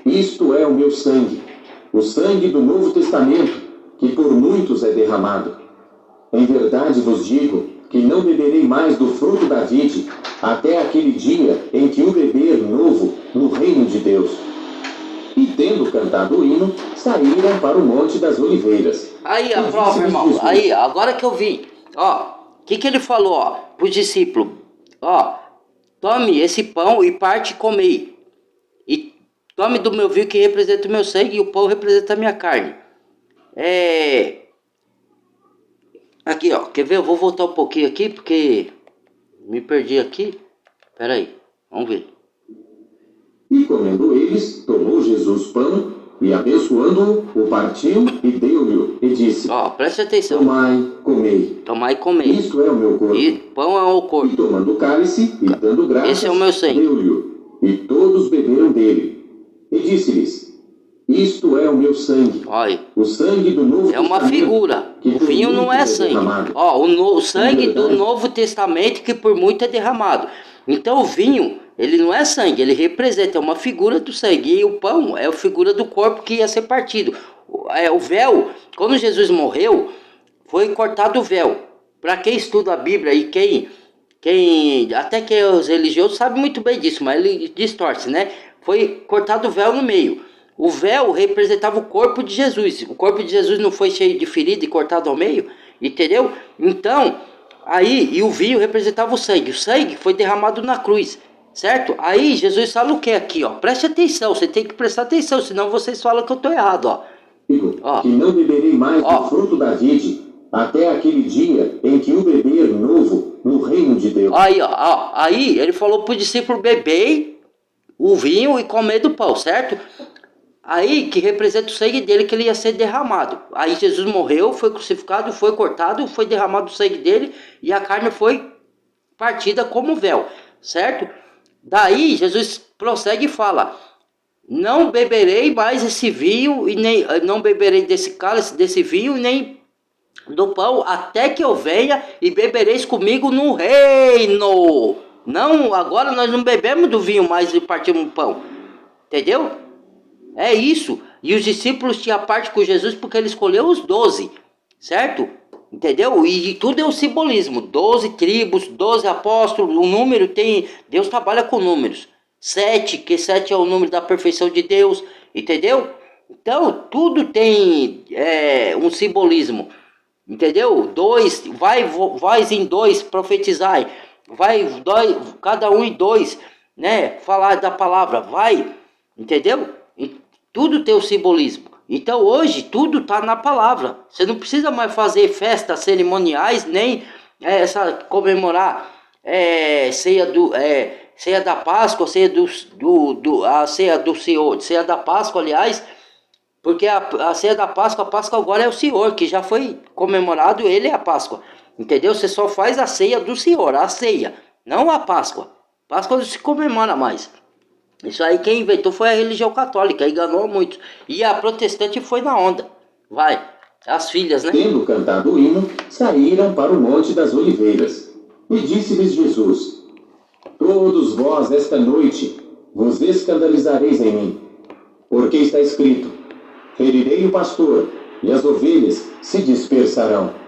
isto é o meu sangue, o sangue do Novo Testamento, que por muitos é derramado. Em verdade vos digo, que não beberei mais do fruto da vide, até aquele dia em que o beber novo no reino de Deus. E tendo cantado o hino, saíram para o Monte das Oliveiras. Aí a prova, irmão. Jesus. Aí, agora que eu vi. O que ele falou, para os discípulos? Tome esse pão e parte e comei. E tome do meu vinho, que representa o meu sangue, e o pão representa a minha carne. Aqui, quer ver? Eu vou voltar um pouquinho aqui, porque me perdi aqui. Espera aí, vamos ver. E comendo eles, tomou Jesus pão, e abençoando-o, o partiu e deu-lhe, e disse: preste atenção. Tomai, comei. Tomai e comei. Isto é o meu corpo. E pão é o corpo. E tomando o cálice, e dando graças, esse é o meu sangue. Deu-lhe, e todos beberam dele. E disse-lhes: isto é o meu sangue. Olha, o sangue do Novo Testamento. É uma figura. O vinho não é sangue. O sangue do Novo Testamento, que por muito é derramado. Então o vinho, ele não é sangue, ele representa, é uma figura do sangue. E o pão é a figura do corpo que ia ser partido. O véu, quando Jesus morreu, foi cortado o véu. Para quem estuda a Bíblia e até quem os religiosos sabe muito bem disso, mas ele distorce, né? Foi cortado o véu no meio. O véu representava o corpo de Jesus. O corpo de Jesus não foi cheio de ferida e cortado ao meio, entendeu? Então, e o vinho representava o sangue. O sangue foi derramado na cruz. Certo? Aí Jesus fala o que aqui, ó? Preste atenção, você tem que prestar atenção, senão vocês falam que eu tô errado, ó. Ó. Que não beberei mais do fruto da vide, até aquele dia em que o beber novo no reino de Deus. Aí, ó, aí ele falou pro discípulo beber o vinho e comer do pão, certo? Aí que representa o sangue dele, que ele ia ser derramado. Aí Jesus morreu, foi crucificado, foi cortado, foi derramado o sangue dele e a carne foi partida como véu, certo? Daí Jesus prossegue e fala: não beberei mais esse vinho e nem não beberei desse cálice, desse vinho, nem do pão, até que eu venha e bebereis comigo no reino. Não, agora nós não bebemos do vinho mais e partimos o pão. Entendeu? É isso. E os discípulos tinham parte com Jesus porque ele escolheu os 12, certo? Entendeu? E tudo é um simbolismo. 12 tribos, 12 apóstolos, o número tem... Deus trabalha com números. 7, que 7 é o número da perfeição de Deus, entendeu? Então, tudo tem um simbolismo, entendeu? 2, vai em 2, profetizai. Vai, cada um em 2, né? Falar da palavra, vai, entendeu? E tudo tem um simbolismo. Então hoje tudo está na palavra. Você não precisa mais fazer festas cerimoniais, nem comemorar ceia da Páscoa, ceia a ceia do Senhor, ceia da Páscoa, aliás, porque a ceia da Páscoa, a Páscoa agora é o Senhor, que já foi comemorado, ele é a Páscoa. Entendeu? Você só faz a ceia do Senhor, a ceia, não a Páscoa. Páscoa não se comemora mais. Isso aí quem inventou foi a religião católica, enganou muito. E a protestante foi na onda. Vai, as filhas, né? Tendo cantado o hino, saíram para o Monte das Oliveiras. E disse-lhes Jesus: todos vós esta noite vos escandalizareis em mim, porque está escrito: ferirei o pastor, e as ovelhas se dispersarão.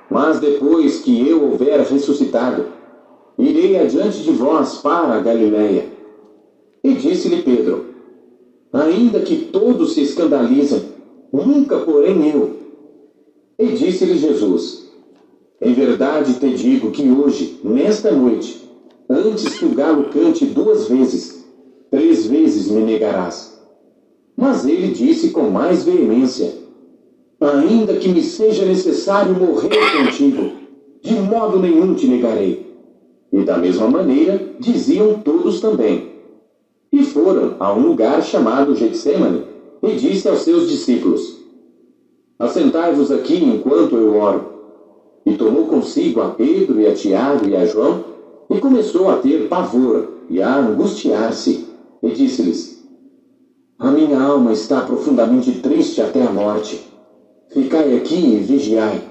Mas depois que eu houver ressuscitado, irei adiante de vós para a Galiléia. E disse-lhe Pedro: ainda que todos se escandalizem, nunca porém eu. E disse-lhe Jesus: em verdade te digo que hoje, nesta noite, antes que o galo cante 2 vezes, 3 vezes me negarás. Mas ele disse com mais veemência: ainda que me seja necessário morrer contigo, de modo nenhum te negarei. E da mesma maneira diziam todos também. E foram a um lugar chamado Getsêmani, e disse aos seus discípulos: assentai-vos aqui enquanto eu oro. E tomou consigo a Pedro e a Tiago e a João, e começou a ter pavor e a angustiar-se, e disse-lhes: a minha alma está profundamente triste até a morte. Ficai aqui e vigiai.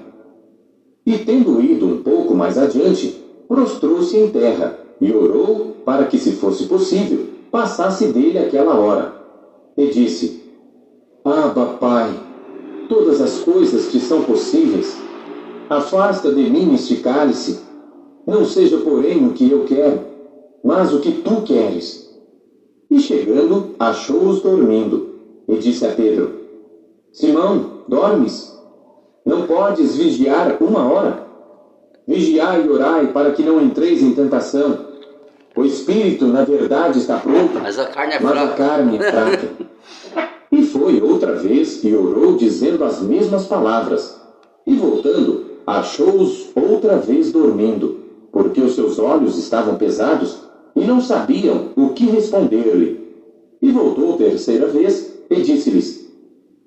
E tendo ido um pouco mais adiante, prostrou-se em terra, e orou para que, se fosse possível, passasse dele aquela hora. E disse: Abba, Pai, todas as coisas te são possíveis. Afasta de mim este cálice. Não seja, porém, o que eu quero, mas o que tu queres. E chegando, achou-os dormindo. E disse a Pedro: Simão, dormes? Não podes vigiar 1 hora? Vigiai e orai para que não entreis em tentação. O espírito, na verdade, está pronto, mas a carne é fraca. E foi outra vez e orou, dizendo as mesmas palavras. E voltando, achou-os outra vez dormindo, porque os seus olhos estavam pesados e não sabiam o que responder-lhe. E voltou 3ª vez e disse-lhes: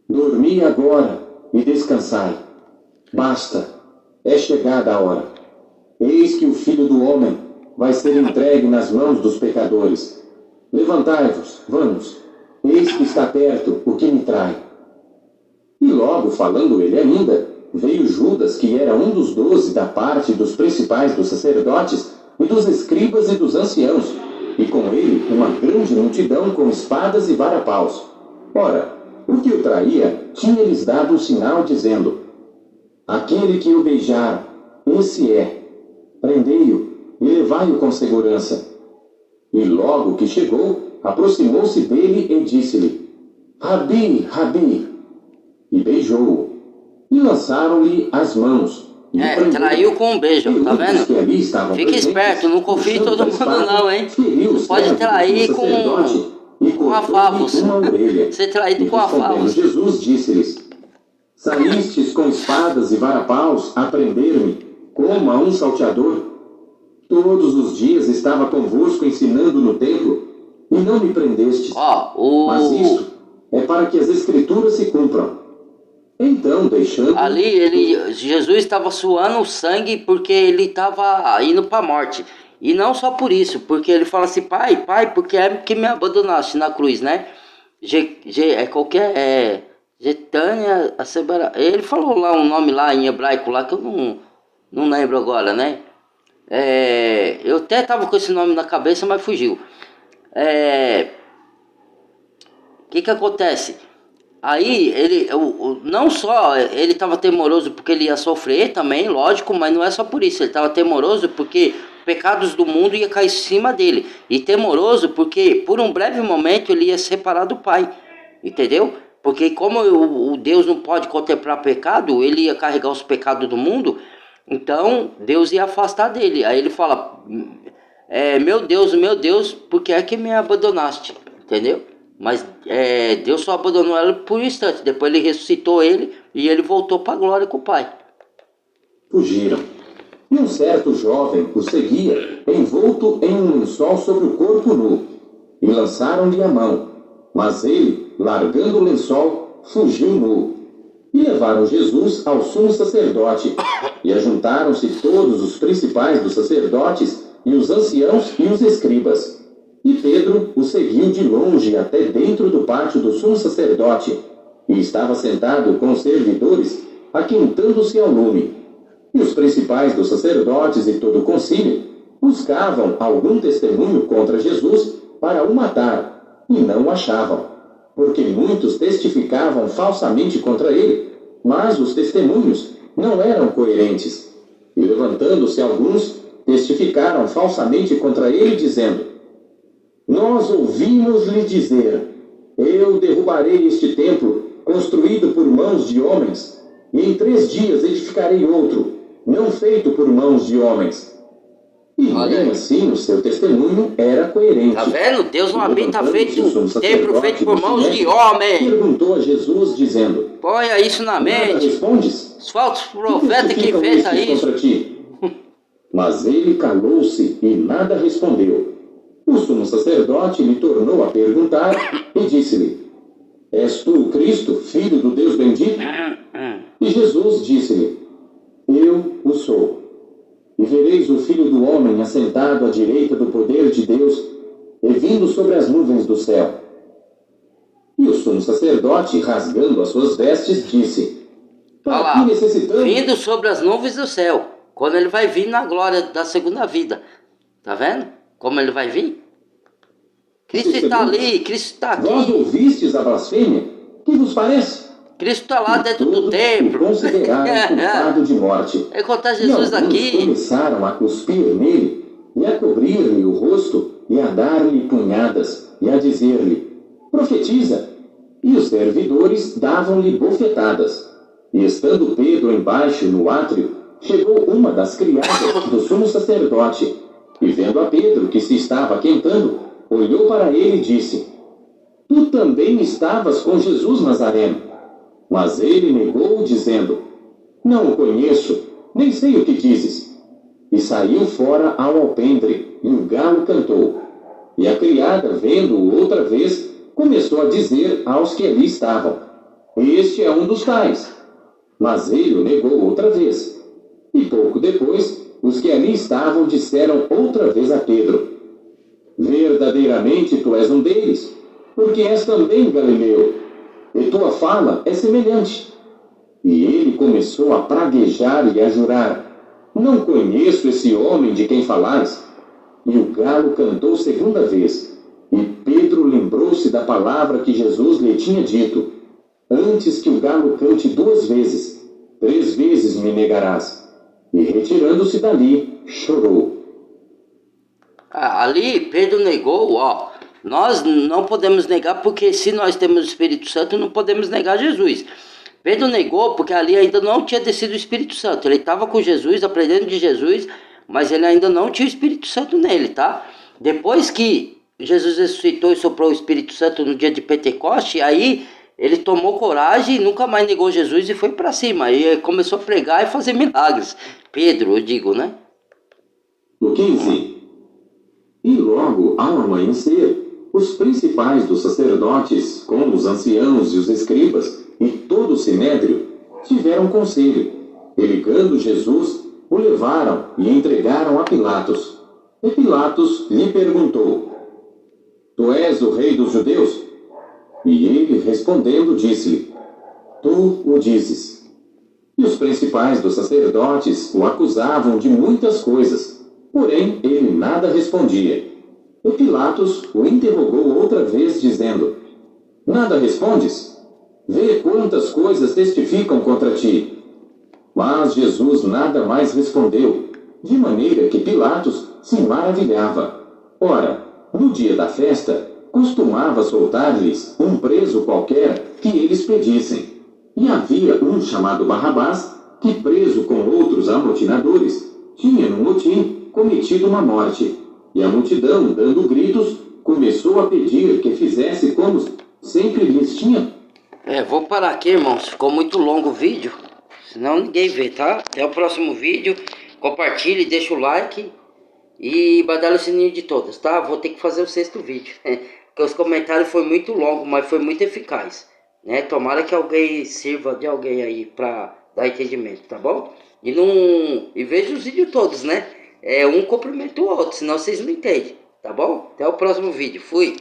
dormi agora e descansai. Basta, é chegada a hora. Eis que o Filho do Homem vai ser entregue nas mãos dos pecadores. Levantai-vos, vamos, eis que está perto o que me trai. E logo, falando ele ainda, veio Judas, que era um dos 12 da parte dos principais dos sacerdotes, e dos escribas e dos anciãos, e com ele uma grande multidão com espadas e varapaus. Ora, o que o traía tinha-lhes dado o sinal, dizendo: aquele que o beijar, esse é. Prendei-o e levai-o com segurança. E logo que chegou, aproximou-se dele e disse-lhe: Rabi, Rabi. E beijou-o. E lançaram-lhe as mãos, e o prendeu. Traiu com um beijo, E tá outros vendo? que ali estavam Fica presentes, esperto, não confie em puxando todo a mundo espada, não, hein? feriu o Você pode servo do trair sumo sacerdote e com cortou-lhe afavos. uma orelha. Ser traído E com respondendo afavos. Jesus, disse-lhes: Saístes com espadas e varapaus a prender-me, como a um salteador? Todos os dias estava convosco ensinando no templo, e não me prendestes. Mas isto é para que as escrituras se cumpram. Então, deixando... Ali, Jesus estava suando sangue porque ele estava indo para a morte. E não só por isso, porque ele fala assim, pai, porque é que me abandonaste na cruz, né? Getânia, ele falou lá um nome lá em hebraico lá que eu não lembro agora, né? Eu até estava com esse nome na cabeça, mas fugiu. O que acontece? Aí ele não só ele estava temoroso porque ele ia sofrer também, lógico, mas não é só por isso. Ele estava temoroso porque pecados do mundo ia cair em cima dele. E temoroso porque por um breve momento ele ia separar do Pai. Entendeu? Porque como o Deus não pode contemplar pecado, ele ia carregar os pecados do mundo, então Deus ia afastar dele. Aí ele fala, meu Deus, por que é que me abandonaste? Entendeu? Mas Deus só abandonou ela por um instante. Depois ele ressuscitou ele e ele voltou para a glória com o Pai. Fugiram. E um certo jovem o seguia, envolto em um lençol sobre o corpo nu, e lançaram-lhe a mão. Mas ele, largando o lençol, fugiu nu. E levaram Jesus ao sumo sacerdote, e ajuntaram-se todos os principais dos sacerdotes, e os anciãos e os escribas. E Pedro o seguiu de longe até dentro do pátio do sumo sacerdote, e estava sentado com os servidores, aquentando-se ao lume. E os principais dos sacerdotes e todo o concílio buscavam algum testemunho contra Jesus para o matar, e não o achavam, porque muitos testificavam falsamente contra ele, mas os testemunhos não eram coerentes. E levantando-se alguns, testificaram falsamente contra ele, dizendo: Nós ouvimos-lhe dizer: Eu derrubarei este templo, construído por mãos de homens, e em 3 dias edificarei outro, não feito por mãos de homens. E nem assim o seu testemunho era coerente. Tá vendo? Deus não habita feito o templo feito por mãos de homem. Perguntou a Jesus, dizendo: Ponha isso na Nada mente. respondes? Os falsos profetas que testificam inventam estes isso. contra ti? Mas ele calou-se e nada respondeu. O sumo sacerdote lhe tornou a perguntar e disse-lhe: És tu o Cristo, filho do Deus bendito? E Jesus disse-lhe: Eu o sou. E vereis o Filho do Homem assentado à direita do poder de Deus e vindo sobre as nuvens do céu. E o sumo sacerdote, rasgando as suas vestes, disse: Para que necessitamos? Vindo sobre as nuvens do céu. Quando ele vai vir na glória da segunda vida. Tá vendo? Como ele vai vir? Cristo está ali, Cristo está aqui. Vós ouvistes a blasfêmia? Que vos parece? Cristo está lá dentro do templo. O consideraram culpado de morte. É contar Jesus e alguns aqui. começaram a cuspir nele, e a cobrir-lhe o rosto, e a dar-lhe punhadas, e a dizer-lhe: Profetiza! E os servidores davam-lhe bofetadas. E estando Pedro embaixo no átrio, chegou uma das criadas do sumo sacerdote, e vendo a Pedro que se estava aquentando, olhou para ele e disse: Tu também estavas com Jesus Nazareno. Mas ele negou, dizendo: Não o conheço, nem sei o que dizes. E saiu fora ao alpendre, e o galo cantou. E a criada, vendo-o outra vez, começou a dizer aos que ali estavam: Este é um dos tais. Mas ele o negou outra vez. E pouco depois, os que ali estavam disseram outra vez a Pedro: Verdadeiramente tu és um deles, porque és também Galileu, e tua fala é semelhante. E ele começou a praguejar e a jurar: Não conheço esse homem de quem falais. E o galo cantou segunda vez, e Pedro lembrou-se da palavra que Jesus lhe tinha dito: Antes que o galo cante 2 vezes, 3 vezes me negarás. E retirando-se dali, chorou. Ali Pedro negou, nós não podemos negar porque se nós temos o Espírito Santo não podemos negar Jesus. Pedro negou porque ali ainda não tinha descido o Espírito Santo. Ele estava com Jesus, aprendendo de Jesus, mas ele ainda não tinha o Espírito Santo nele, tá? Depois que Jesus ressuscitou e soprou o Espírito Santo no dia de Pentecoste, aí ele tomou coragem, nunca mais negou Jesus e foi para cima. Aí começou a pregar e fazer milagres. Pedro, eu digo, né? No 15. E logo ao amanhecer, os principais dos sacerdotes, com os anciãos e os escribas, e todo o sinédrio, tiveram conselho, e ligando Jesus, o levaram e entregaram a Pilatos. E Pilatos lhe perguntou: Tu és o rei dos judeus? E ele, respondendo, disse-lhe: Tu o dizes. E os principais dos sacerdotes o acusavam de muitas coisas, porém ele nada respondia. E Pilatos o interrogou outra vez, dizendo: Nada respondes? Vê quantas coisas testificam contra ti. Mas Jesus nada mais respondeu, de maneira que Pilatos se maravilhava. Ora, no dia da festa, costumava soltar-lhes um preso qualquer que eles pedissem. E havia um chamado Barrabás, que preso com outros amotinadores, tinha no motim cometido uma morte. E a multidão, dando gritos, começou a pedir que fizesse como sempre lhes tinha. Vou parar aqui, irmãos. Ficou muito longo o vídeo. Senão ninguém vê, tá? Até o próximo vídeo. Compartilhe, deixa o like. E badala o sininho de todas, tá? Vou ter que fazer o 6º vídeo. Porque os comentários foi muito longo, mas foi muito eficaz, né? Tomara que alguém sirva de alguém aí pra dar entendimento, tá bom? E veja os vídeos todos, né? Um complementa o outro, senão vocês não entendem, tá bom? Até o próximo vídeo. Fui!